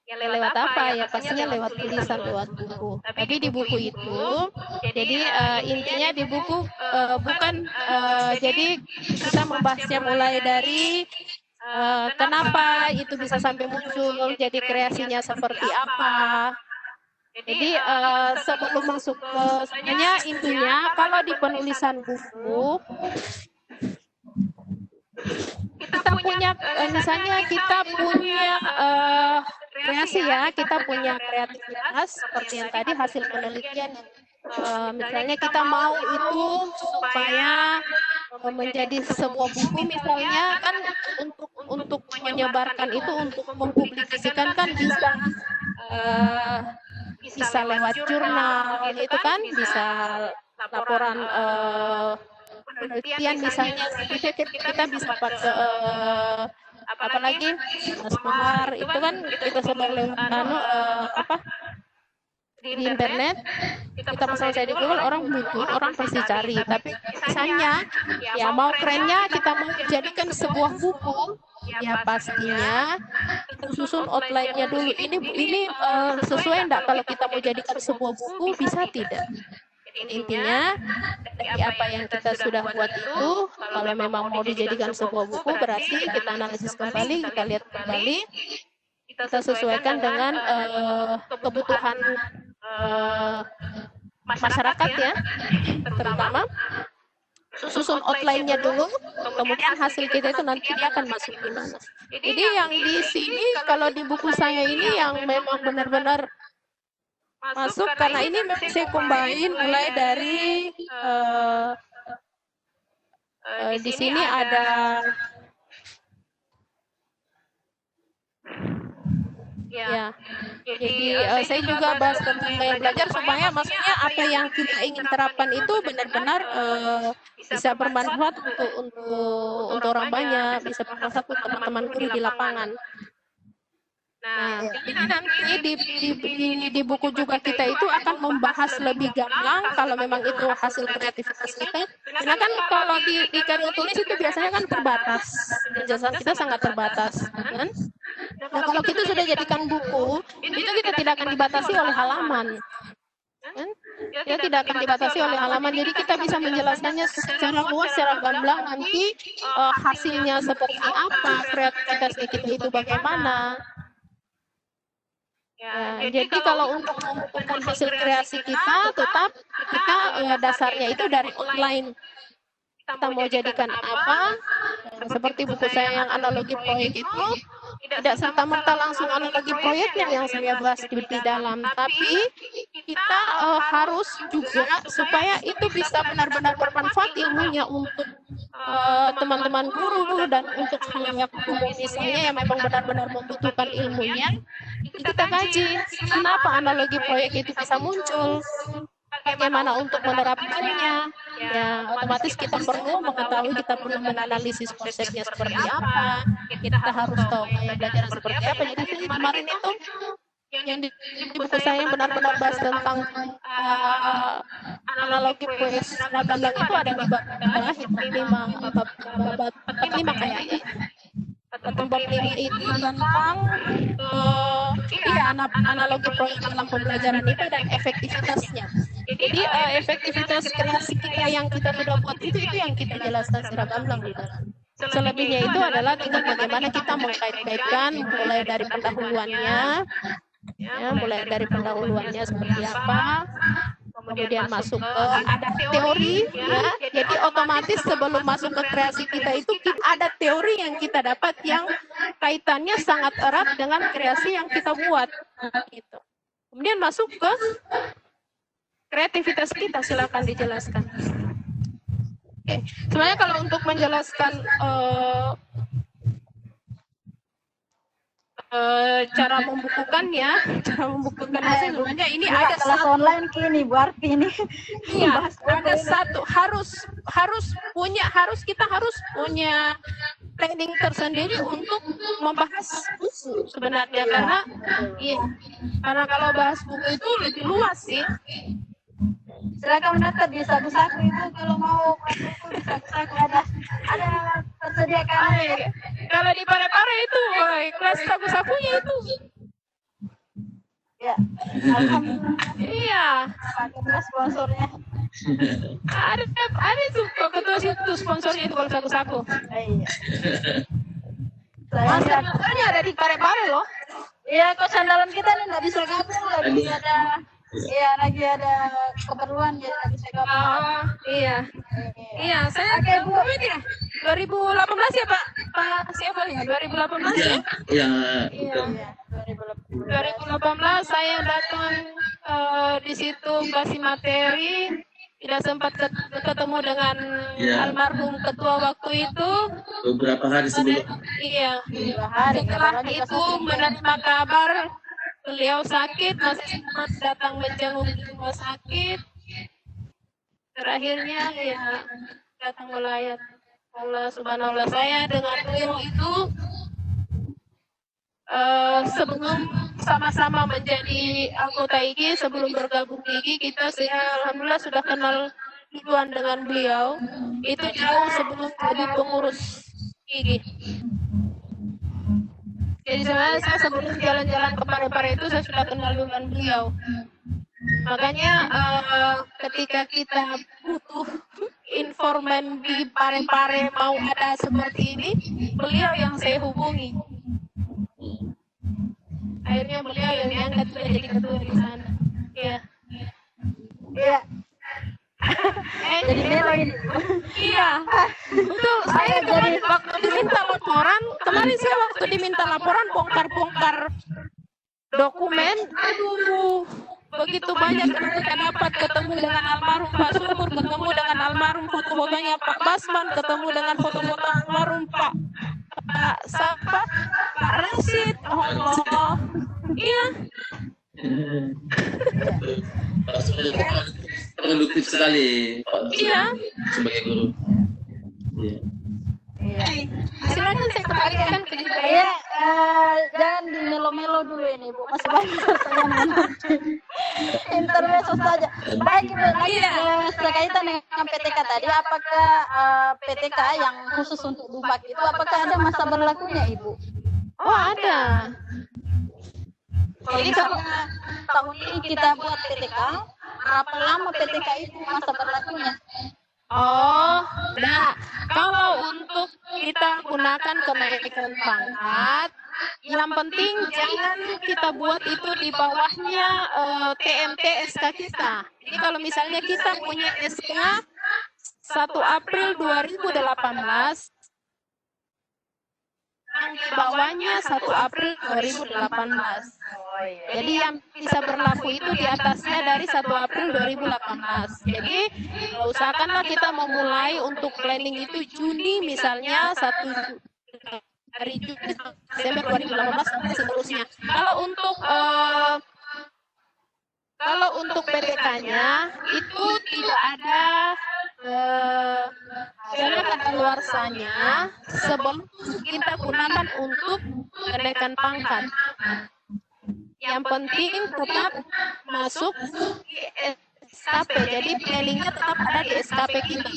Ya lewat apa? Ya pastinya lewat tulisan, lewat buku. Tapi di buku itu, jadi intinya di buku bukan jadi kita membahasnya mulai dari kenapa itu bisa sampai muncul, jadi kreasinya seperti apa. Jadi sebelum masuk ke sebenarnya intinya kalau di penulisan buku kita punya misalnya kita punya kreasi ya, kita punya kreativitas seperti yang tadi hasil penelitian. Misalnya kita mau itu supaya menjadi sebuah buku misalnya kan untuk menyebarkan itu, untuk mempublikasikan kan bisa lewat jurnal itu kan, bisa laporan penelitian misalnya, kita bisa pakai apalagi Asmar itu kan kita sebar lewat di internet, kita pasang saya di Google, orang butuh, orang pasti cari. Tapi misalnya ya mau kerennya kita mau jadikan sebuah buku, ya pastinya kita susun outline-nya dulu. Ini sesuai enggak kalau kita mau jadikan sebuah buku, bisa tidak? Intinya dari apa yang kita sudah buat itu, kalau memang mau dijadikan sebuah buku, berarti kita analisis kembali, kita lihat kembali, kita sesuaikan dengan kebutuhan masyarakat ya, terutama susun outline-nya dulu, kemudian hasil kita itu nanti dia akan masuk di mana. Jadi yang di sini kalau di buku saya ini yang memang benar-benar masuk, karena ini memang saya combine mulai dari di sini ada ya, jadi saya juga bahas tentang gaya belajar supaya maksudnya apa yang kita ingin terapkan itu benar-benar bisa bermanfaat untuk orang banyak, bisa bermanfaat untuk teman-teman guru di lapangan. Nah, jadi nanti di buku juga kita itu akan membahas lebih gamblang kalau memang itu hasil kreativitas kita. Karena kan kalau di karya tulis itu biasanya kan terbatas, penjelasan kita sangat terbatas, kan? Nah, kalau kita sudah jadikan buku, itu kita tidak akan dibatasi oleh halaman, kan? Ya tidak akan dibatasi oleh halaman, jadi kita bisa menjelaskannya secara luas, secara gamblang. Nanti hasilnya seperti apa, kreativitasnya kita itu bagaimana. Ya, jadi kalau untuk mengumpulkan hasil kreasi kita, tetap kita dasarnya itu dari online. Kita mau jadikan apa, seperti buku saya yang analogi proyek itu, tidak serta-merta langsung analogi proyeknya yang saya bahas di dalam, tapi kita harus juga supaya itu bisa benar-benar bermanfaat ilmunya untuk teman-teman guru dan untuk halayak umum misalnya yang memang benar-benar membutuhkan ilmunya. Kita kaji kenapa analogi proyek itu bisa muncul, bagaimana untuk menerapkannya. Ya, otomatis kita perlu mengetahui, kita perlu menganalisis konsepnya seperti apa, kita harus tahu gaya belajar seperti apa. Jadi kemarin itu yang di buku saya yang benar-benar bahas tentang analogi proyek seragam itu ada di bab 5 kayaknya. Bab 5 itu tentang analogi proyek dalam pembelajaran itu dan efektivitasnya. Jadi efektivitas kreasi kita yang kita sudah buat itu yang kita jelaskan secara gamblang di dalam. Selebihnya itu adalah tinggal bagaimana kita mengkait-kaitkan mulai dari pendahuluannya, seperti apa, kemudian masuk ke ada teori ya. Jadi otomatis sebelum masuk ke kreasi kita itu ada teori yang kita dapat yang kaitannya sangat erat dengan kreasi yang kita buat gitu. Kemudian masuk ke kreativitas kita, silakan dijelaskan. Oke. Sebenarnya kalau untuk menjelaskan cara membukukannya hasil sebenarnya ini ada kelas online kini Bu Arfi ini. Iya, ada satu kita harus punya training tersendiri untuk membahas buku sebenarnya, karena kalau bahas buku itu lebih luas sih. Silakan daftar di saku-saku itu kalau mau buku di saku-saku ada tersedia kan. Kalau di Parepare itu kelas saku-sakunya itu. Ya, alhamdulillah. Iya. Pakai sponsornya. Ada tuh ketua situ sponsornya itu kalau saku-saku. Iya. Saya Masternya ada di Parepare loh. iya, kok sandalan kita nih nggak bisa gabung lagi ada. Iya, lagi ada keperluan jadi nggak bisa gabung. Oh, iya. Iya, saya Oke, Bu. ya. 2018 ya, Pak? Pak siapa ya? 2018 ya? Ya, Iya. Iya, 2018. 2018 saya datang di situ kasih materi, tidak sempat ketemu dengan Iya. almarhum ketua waktu itu. beberapa hari sebelum. Iya. 2 hari. Setelah itu menerima kabar beliau sakit, masih sempat datang menjenguk di rumah sakit. Terakhirnya ya datang melayat. Allah subhanallah, saya dengan beliau itu sebelum sama-sama menjadi anggota IGI, sebelum bergabung di IGI, kita alhamdulillah sudah kenal duluan dengan beliau. Itu jauh sebelum jadi pengurus IGI. Jadi sebenarnya saya sebelum jalan-jalan ke Parepare itu saya sudah kenal dengan beliau. Makanya ketika kita butuh informan di Parepare mau ada seperti ini, beliau yang saya hubungi. Akhirnya beliau yang diangkat menjadi ketua di sana. Iya. Iya. Jadi melo ini. Iya. Betul. Saya kemarin waktu diminta laporan, waktu diminta laporan bongkar-bongkar dokumen, aduh, begitu banyak ketika dapat ketemu dengan almarhum Pak Sukur, ketemu dengan almarhum foto-fotonya Pak Basman, ketemu dengan foto-foto almarhum Pak siapa? Pak Rashid. Allah. Iya. Produktif sekali Pak Iya. sebagai guru. Iya. Iya. Silakan saya kembalikan ke Ibu. Iya, jangan di melo-melo dulu ini, Bu. Masih banyak pertanyaan. Intermezzo saja. Baik, Ibu. Lagi berkaitan dengan PTK tadi, apakah PTK yang khusus untuk Dubak itu, apakah ada masa berlakunya, Ibu? Oh, ada. Jadi kalau tahun ini kita buat PTK, berapa lama PTK itu masa berlakunya? Oh, nah, kalau untuk kita gunakan kenaikan pangkat, yang penting jangan kita buat itu di bawahnya TMT SK kita. Jadi kalau misalnya kita punya SK 1 April 2018, yang di bawahnya 1 April 2018. Jadi yang bisa berlaku itu di atasnya dari 1 April 2018. Jadi usahakanlah kita memulai untuk planning itu Juni misalnya dari Juni Desember 2018 sampai seterusnya. Kalau untuk PTK-nya itu tidak ada kadaluarsanya sebelum kita gunakan untuk kenaikan pangkat. Yang penting tetap masuk di SKP, jadi planningnya tetap ada di SKP kita.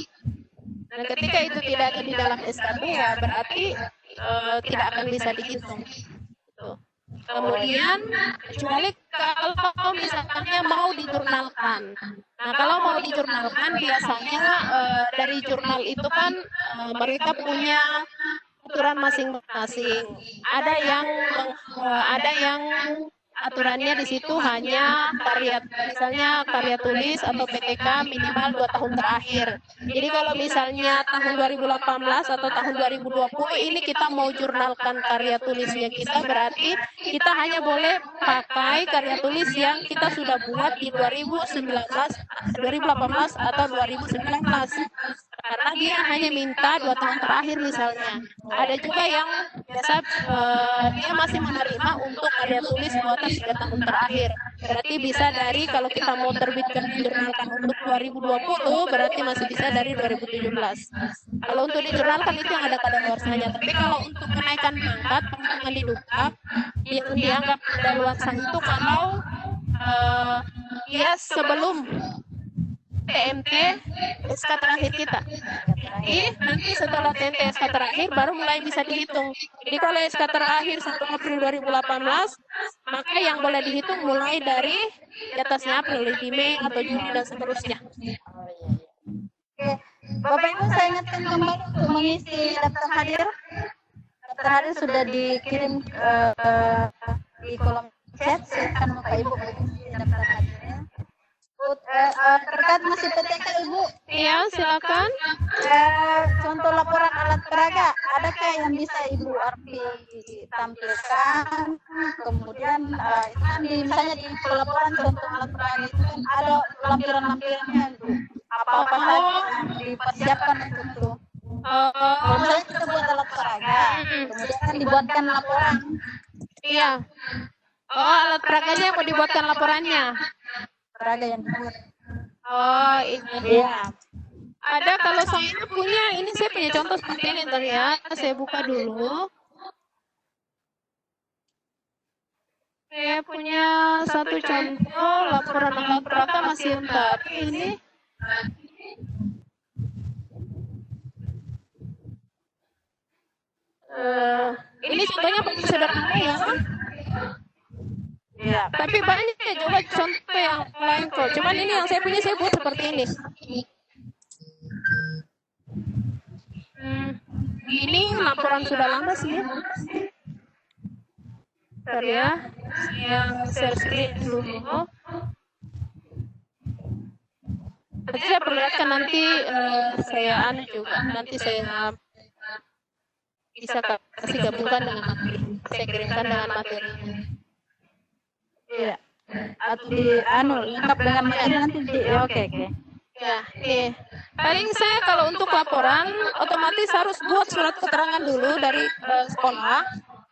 Dan ketika itu tidak ada di dalam SKP ya berarti tidak akan bisa dihitung. Tuh. Kemudian kecuali kalau misalnya mau dijurnalkan. Nah kalau mau dijurnalkan biasanya dari jurnal itu kan mereka punya aturan masing-masing. Ada yang aturannya di situ hanya misalnya karya tulis atau PTK minimal 2 tahun terakhir. Jadi kalau misalnya tahun 2018 atau tahun 2020 ini kita mau jurnalkan karya tulisnya kita, berarti kita hanya boleh pakai karya tulis yang kita sudah buat di 2018 atau 2019. Karena dia hanya minta 2 tahun terakhir misalnya. Ada juga yang biasa dia masih menerima untuk karya tulis buatan 3 tahun terakhir. Berarti bisa dari kalau kita mau terbitkan dijurnalkan untuk 2020 berarti masih bisa dari 2017. Kalau untuk dijurnalkan itu yang ada kadaluarsanya. Tapi kalau untuk kenaikan pangkat teman-teman di Dukap yang dianggap kadaluarsa itu kalau dia sebelum TMT SK terakhir kita. Jadi nanti setelah TMT SK terakhir baru mulai bisa dihitung. Jadi kalau SK terakhir 1 April 2018, maka yang boleh dihitung mulai dari di atasnya April, di Mei atau Juni dan seterusnya. Oke, Bapak Ibu saya ingatkan kembali untuk mengisi daftar hadir. Daftar hadir sudah dikirim di kolom chat. Silakan Bapak Ibu mengisi daftar hadirnya. Terkait masih PTK Ibu. Iya, silakan. Contoh laporan alat peraga, adakah yang bisa Ibu Arfi tampilkan? Kemudian itu kan misalnya di pelaporan contoh alat peraga itu kan ada lampiran-lampirannya Ibu. Apa-apa saja yang dipersiapkan untuk itu. Kalau misalnya kita buat alat peraga, kemudian kan dibuatkan laporan. Iya. Oh, alat peraganya yang mau dibuatkan laporannya. Peraga yang dibuat. Oh, ini. Iya. Ada kalau saya punya, ini saya punya contoh seperti ini ntar ya. Saya buka dulu. Saya punya satu contoh laporan alat peraga masih entar. Ini. Ini contohnya paling sederhana ya. Iya. Tapi banyak juga contoh yang lain kok. Cuman ini yang saya punya saya buat seperti ini. Ini laporan sudah lama sih. Bentar ya. Saya share dulu. Nanti saya perlihatkan nanti saya juga. Nanti saya bisa kasih gabungkan dengan materi. Saya kirimkan dengan materi. Iya. Atau di lengkap dengan materi nanti di oke. Ya, nih. Paling saya kalau untuk laporan otomatis harus buat surat keterangan dulu dari sekolah.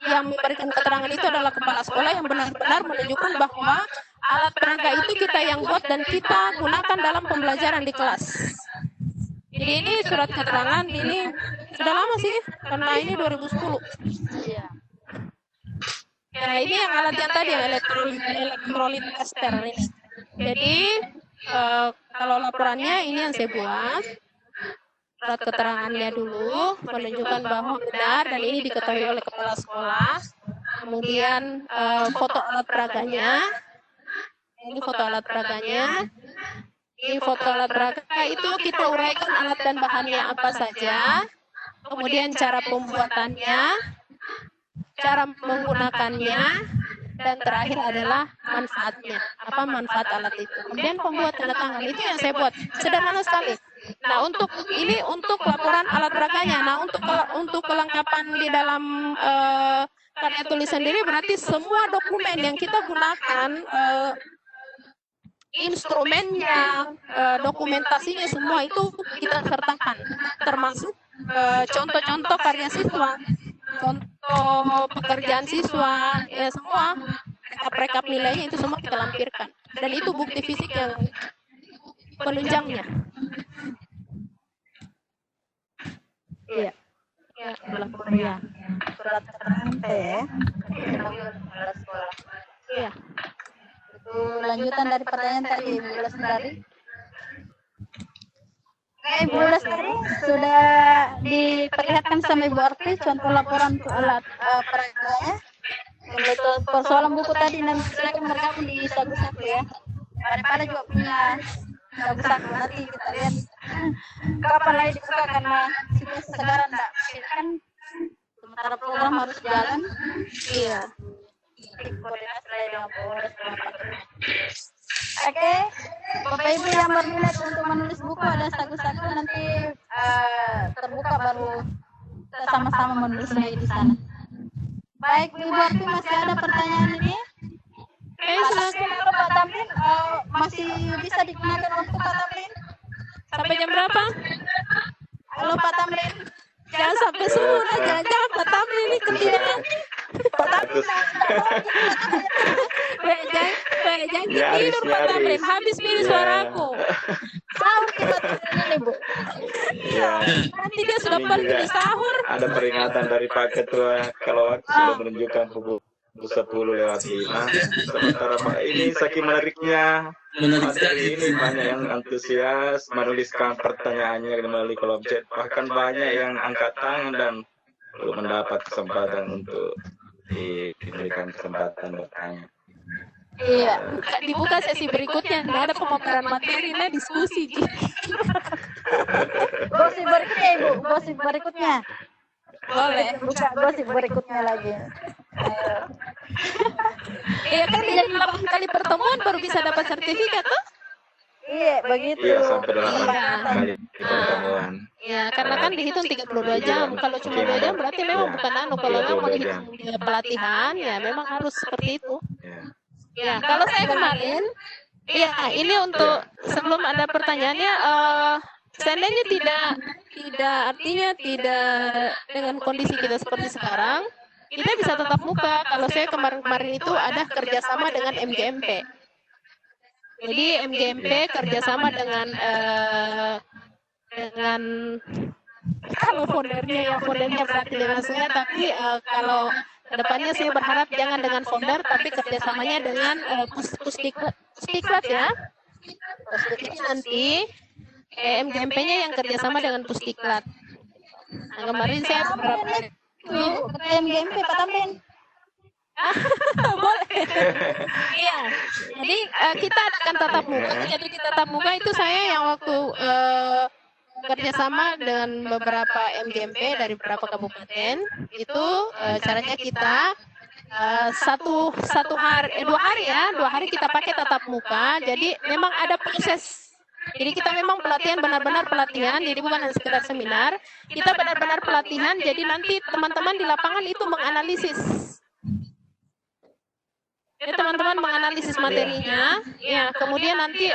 Yang memberikan keterangan itu adalah kepala sekolah yang benar-benar menunjukkan bahwa alat peraga itu kita yang buat dan kita gunakan dalam pembelajaran di kelas. Jadi ini surat keterangan ini sudah lama sih, karena ini 2010. Iya. Nah ini yang alat yang tadi yang elektrolit tester ini. Jadi kalau laporannya ini yang saya buat. Surat keterangannya dulu menunjukkan bahwa benar dan ini diketahui oleh kepala sekolah. Kemudian foto alat peraganya. Ini foto alat peraganya. Di foto alat peraga itu kita uraikan alat dan bahannya apa saja. Kemudian cara pembuatannya, cara menggunakannya, dan terakhir adalah manfaatnya. Apa manfaat alat itu. Kemudian pembuat tanda tangan itu yang saya buat. Sederhana sekali. Nah, untuk ini untuk laporan alat peraganya. Nah, untuk kelengkapan di dalam karya tulis sendiri berarti semua dokumen yang kita gunakan instrumennya, dokumentasinya semua itu kita sertakan, termasuk contoh-contoh karya siswa, contoh pekerjaan siswa, ya semua rekap nilainya itu semua kita lampirkan. Dan itu bukti fisik yang penunjangnya. Iya. Ya, Iya. Surat keterangan ya. Sekolah. iya. Itu lanjutan dari pertanyaan tadi Ibu Lestari. Ibu Lestari sudah diperlihatkan sama Ibu Arfi contoh laporan untuk alat peraganya. Untuk persoalan buku tadi nanti silakan bergabung di saku-saku ya. Daripada juga punya saku-saku nanti kita lihat kapan lagi dibuka karena situasi sekarang enggak kan sementara program harus jalan. Iya. Koordinasi dengan Polres. Oke, Bapak Ibu yang berminat untuk menulis buku ada saku-saku nanti terbuka baru kita sama-sama menulisnya di sana. Baik, Ibu Arfi masih ada pertanyaan ini? Silakan. Pak Tamrin masih bisa digunakan waktu Pak Tamrin? Sampai jam berapa? Halo Pak Tamrin. Jangan sampai subuh, jangan Pak Tamrin ini ketiduran. Pak Tamrin. Jangan tidur Pak Tamrin, habis pilih suaraku. Sahur kita ini Bu. Ya, Nanti dia sudah pergi di sahur. ada peringatan dari Pak Ketua kalau waktu sudah menunjukkan pukul 10:05. Sementara Pak ini saking menariknya Menarik materi sekali. ini, banyak yang antusias menuliskan pertanyaannya melalui kolom chat, bahkan banyak yang angkat tangan dan belum mendapat kesempatan untuk diberikan kesempatan bertanya. Iya, dibuka sesi berikutnya, nggak ada pemaparan materi, nah diskusi. Gosip berikutnya Ibu, gosip berikutnya. Boleh. Buka gosip berikutnya lagi. Iya kan jadi 8 kali pertemuan baru bisa dapat sertifikat tuh? Iya, begitu. Iya, sampai 8 Iya. kali pertemuan. Ya, karena kan dihitung 32 jam. Kalau cuma 2 jam berarti memang bukan anu. Kalau memang mau dihitung pelatihan, ya memang harus seperti itu. Ya. Ya, kalau saya kemarin, ya ini untuk sebelum ada pertanyaannya, seandainya artinya tidak dengan kondisi kita seperti sekarang, kita bisa tetap muka. Kalau saya kemarin itu ada kerjasama dengan MGMP. Jadi MGMP kerjasama dengan kalau foundernya berarti dengan saya, tapi kalau kedepannya saya berharap jangan dengan founder, tapi kerjasamanya dengan Pusdiklat ya. Jadi nanti MGMP-nya yang kerjasama dengan Pusdiklat. Nah, kemarin saya beberapa Ibu, ketua MGMP Pak Tamrin. boleh. Iya. Jadi kita adakan tatap muka. Jadi di tatap muka itu saya yang waktu kerjasama dengan beberapa MGMP dari beberapa kabupaten itu caranya kita dua hari kita pakai tatap muka. Jadi memang ada proses. Jadi kita memang benar-benar pelatihan, jadi bukan hanya sekedar seminar. Kita benar-benar pelatihan, jadi nanti teman-teman di lapangan itu menganalisis. Ya, teman-teman menganalisis materinya, ya kemudian nanti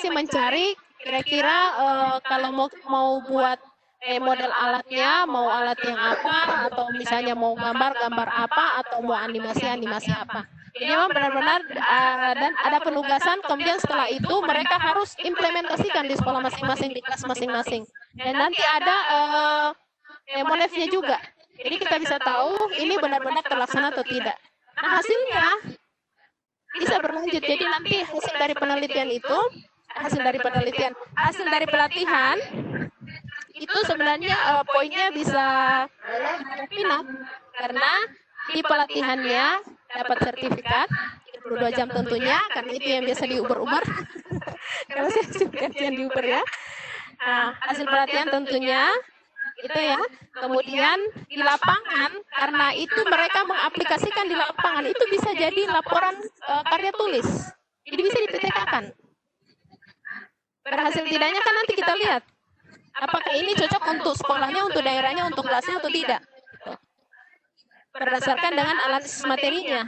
mencari kira-kira kalau mau buat model alatnya, mau alat yang apa, atau misalnya mau gambar apa, atau mau animasi apa. Jadi memang benar-benar dan ada penugasan, kemudian setelah itu mereka harus implementasikan di sekolah masing-masing, di kelas masing-masing. Dan nanti ada monefnya juga. Jadi kita bisa tahu ini benar-benar terlaksana atau tidak. Nah hasilnya bisa berlanjut. Jadi nanti hasil dari penelitian itu, hasil dari pelatihan itu sebenarnya poinnya bisa pindah karena di pelatihannya dapat sertifikat 32 jam tentunya, karena itu yang biasa diuber-uber. Karena saya sertifikatnya diuber ya. Nah, hasil pelatihan tentunya itu ya. Kemudian di lapangan, karena itu mereka mengaplikasikan di lapangan, itu bisa jadi laporan karya tulis. Jadi bisa dipetekakan. Berhasil tidaknya kan nanti kita lihat apakah ini cocok untuk sekolahnya, untuk daerahnya, untuk kelasnya atau tidak. Berdasarkan dengan analisis materinya.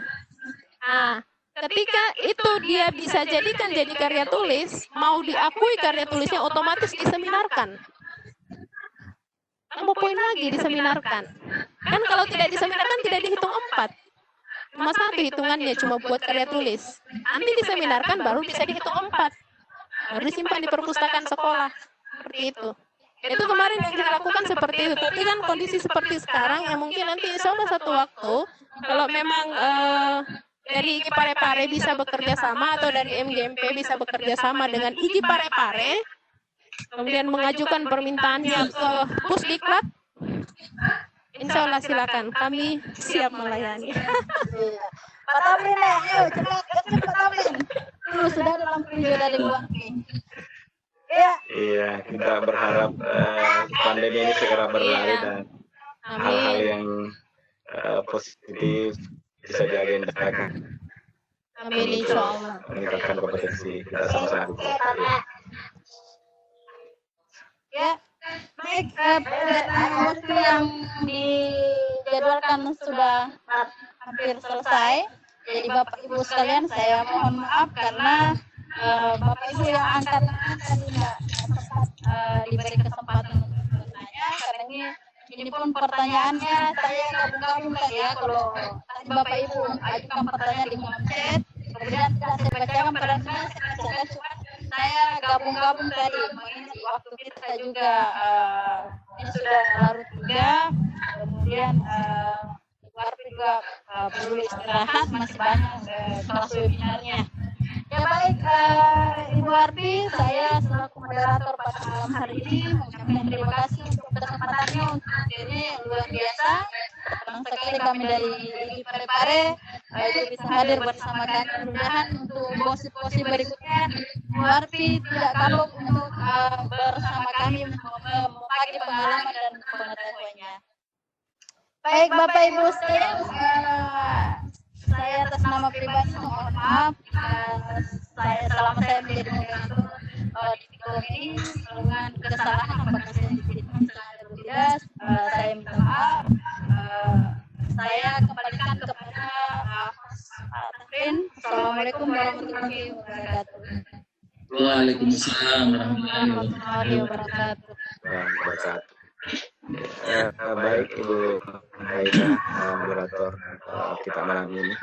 Nah, ketika itu dia bisa jadikan jadi karya tulis, mau diakui karya tulisnya otomatis diseminarkan. Mau poin lagi diseminarkan. Kan kalau tidak diseminarkan tidak dihitung 4. Cuma 1 hitungannya, cuma buat karya tulis. Nanti diseminarkan baru bisa dihitung 4. Baru disimpan di perpustakaan sekolah. Seperti itu. Itu kemarin yang kita lakukan seperti itu. Tapi kan kondisi seperti sekarang, ya mungkin nanti insya Allah satu waktu, kalau memang dari IGI Parepare bisa bekerja sama, atau dari MGMP bisa bekerja sama dengan IGI Parepare, kemudian mengajukan permintaannya ke Pusdiklat, insya Allah silakan, kami siap melayani. Pak Tamrin, ayo cepat Pak Tamrin. Sudah dalam video dari Buangki. Ya. Iya, kita berharap pandemi ini segera berlalu dan hal-hal yang positif bisa diagendakan. Amin, insya Allah. Meningkatkan kompetensi kita sama-sama. Ya, baik. Waktu yang dijadwalkan sudah hampir selesai. Jadi Bapak Ibu sekalian, saya mohon maaf karena Bapak Ibu yang angkat tadi tidak sempat diberi kesempatan untuk bertanya, karena ini pun pertanyaannya saya gabung-gabung tadi ya. Kalau tadi Bapak Ibu ajukan pertanyaan di kolom chat, kemudian tidak saya bacakan pada saya bacakan, cuma saya gabung-gabung tadi. Ini waktu kita juga ini sudah larut juga, kemudian juga perlu istirahat, masih banyak kelas webinarnya. Ya baik, Ibu Arti, saya selaku moderator pada malam hari ini mengucapkan terima kasih untuk kesempatannya untuk ini luar biasa. Senang sekali kami dari IGI Parepare itu bisa hadir bersama kami. Mudah-mudahan untuk gosip-gosip berikutnya Ibu Arti tidak kapok untuk bersama kami membagi pengalaman dan pengetahuannya. Baik Bapak Ibu sekalian, saya atas nama pribadi mohon maaf selama saya menjadi moderator di video ini dengan kesalahan apakah saya diberikan secara tidak, saya minta maaf. Saya kembalikan kepada Tafrin. Assalamualaikum warahmatullahi wabarakatuh. Waalaikumsalam warahmatullahi wabarakatuh. Baik Ibu Haida, moderator kita malam ini.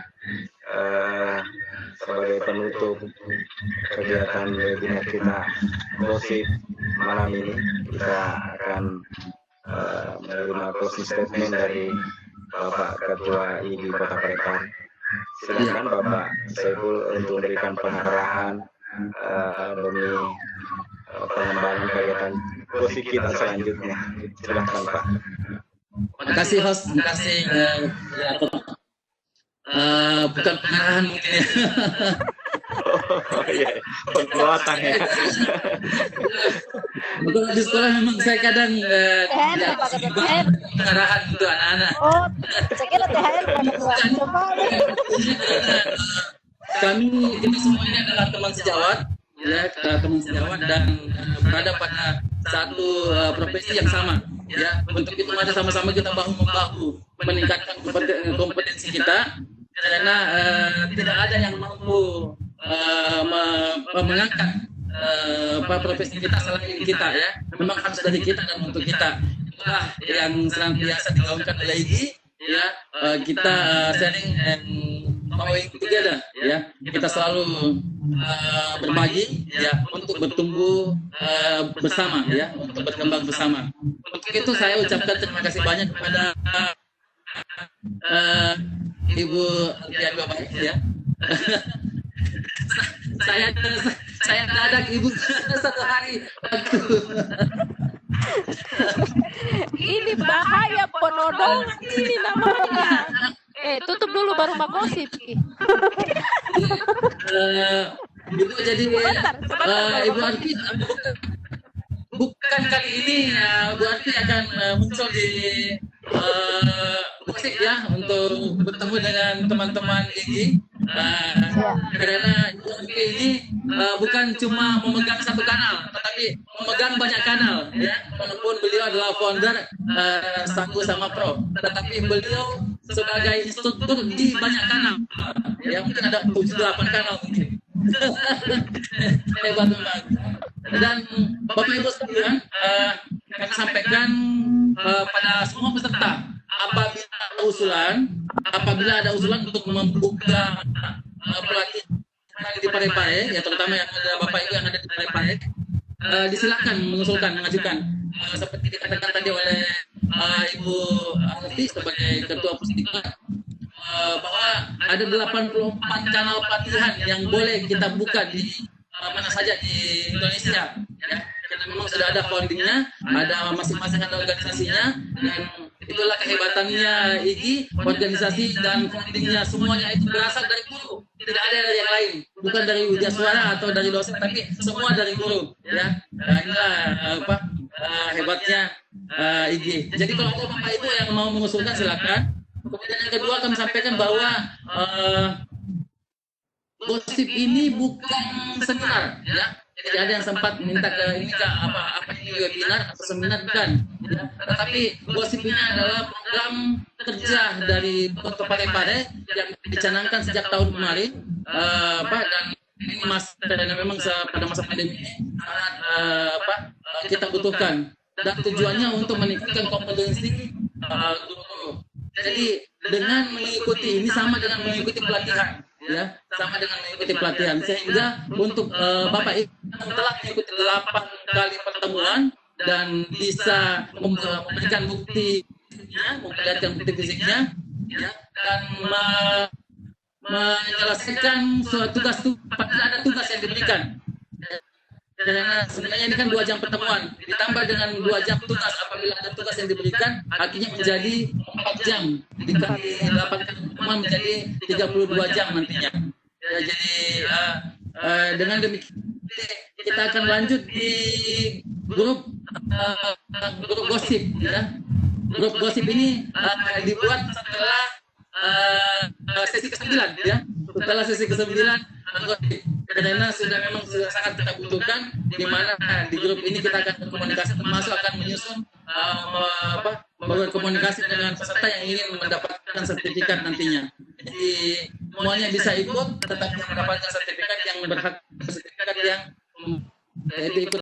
Sebagai penutup kegiatan webinar kita gosip malam ini, kita akan menerima closing statement dari Bapak Ketua IGI Kota Parepare. Silakan Bapak Saiful untuk memberikan pengarahan demi pengembangan kegiatan gosip kita selanjutnya. Silakan Pak. Terima kasih host, terima kasih bukan pengarahan mungkin ya. Oh iya, penguatan ya. Betul, di sekolah memang saya kadang pengarahan untuk anak-anak. Oh, saya kira THR coba. Kami kita semua ini adalah teman sejawat, ya, teman sejawat dan berada pada satu profesi yang sama. Ya, untuk itu mari sama-sama kita bahu-membahu meningkatkan kompetensi kita, karena tidak ada yang mampu mengangkat profesi kita selain kita, ya. Memang harus dari kita dan untuk kita. Itulah yang senantiasa digaungkan oleh IGI, ya. Kita sharing and growing together, ya. Kita selalu berbagi, ya, untuk bertumbuh bersama, ya, untuk berkembang bersama. Untuk itu saya ucapkan terima kasih banyak kepada Ibu Alfian Bapak, ya. saya dadak Ibu satu hari waktu. Ini bahaya penodongan ini namanya. Tutup dulu baru mau gosip. Ibu jadi Ibu Arti bukan kali ini Bu Arti akan muncul di musik, ya, untuk bertemu dengan teman-teman IGI. Karena Bu Arti ini bukan cuma memegang satu kanal, tetapi memegang banyak kanal, ya. Walaupun beliau adalah founder Saku sama Pro, tetapi beliau sebagai instruktur di banyak kanal, ya, mungkin ada 7-8 kanal mungkin. Hebat banget. Dan Bapak Ibu sekalian, kami sampaikan pada semua peserta, apabila ada usulan untuk membuka pelatihan di Parepare, ya, terutama yang ada Bapak Ibu yang ada di Parepare, disilakan mengajukan seperti dikatakan tadi oleh Ibu Alfi sebagai Ketua Pusdiklat, bahwa ada 84 kanal pelatihan yang boleh kita buka di mana saja di Indonesia, ya. Karena memang sudah ada foundingnya, ada masing-masing ada organisasinya, dan itulah kehebatannya IGI, organisasi dan foundingnya semuanya itu berasal dari guru, tidak ada dari yang lain, bukan dari widyaswara atau dari dosen, tapi semua dari guru, ya. Inilah hebatnya IGI. Jadi kalau ada Bapak Ibu yang mau mengusulkan silakan. Kemudian yang kedua kami sampaikan bahwa gosip ini bukan seminar, ya. Jadi ada yang sempat minta ini webinar atau seminar, bukan, ya. Tetapi gosip ini adalah program kerja dari Kota Parepare yang dicanangkan sejak tahun kemarin, dan ini memang pada masa pandemi ini sangat kita butuhkan, dan tujuannya untuk meningkatkan kompetensi guru. Jadi dengan mengikuti ini sama dengan mengikuti pelatihan, ya, sama dengan mengikuti pelatihan, sehingga untuk Bapak Ibu telah mengikuti 8 kali pertemuan dan bisa memberikan bukti, memperlihatkan bukti fisiknya, ya, dan menyelesaikan suatu tugas itu padahal ada tugas yang diberikan. Karena sebenarnya ini kan 2 jam pertemuan ditambah dengan 2 jam tugas, apabila ada tugas yang diberikan artinya menjadi 4 jam dikali 8 pertemuan menjadi 32 jam nantinya. Ya, jadi dengan demikian kita akan lanjut di grup gosip, ya. Grup gosip ini dibuat setelah sesi ke-9, ya. Setelah sesi ke-9 karena memang sudah sangat kita butuhkan, di mana di grup ini kita akan berkomunikasi, termasuk akan menyusun berkomunikasi dengan peserta yang ingin mendapatkan sertifikat nantinya. Jadi semuanya bisa ikut, tetapi mendapatkan sertifikat yang berhak sertifikat yang ikut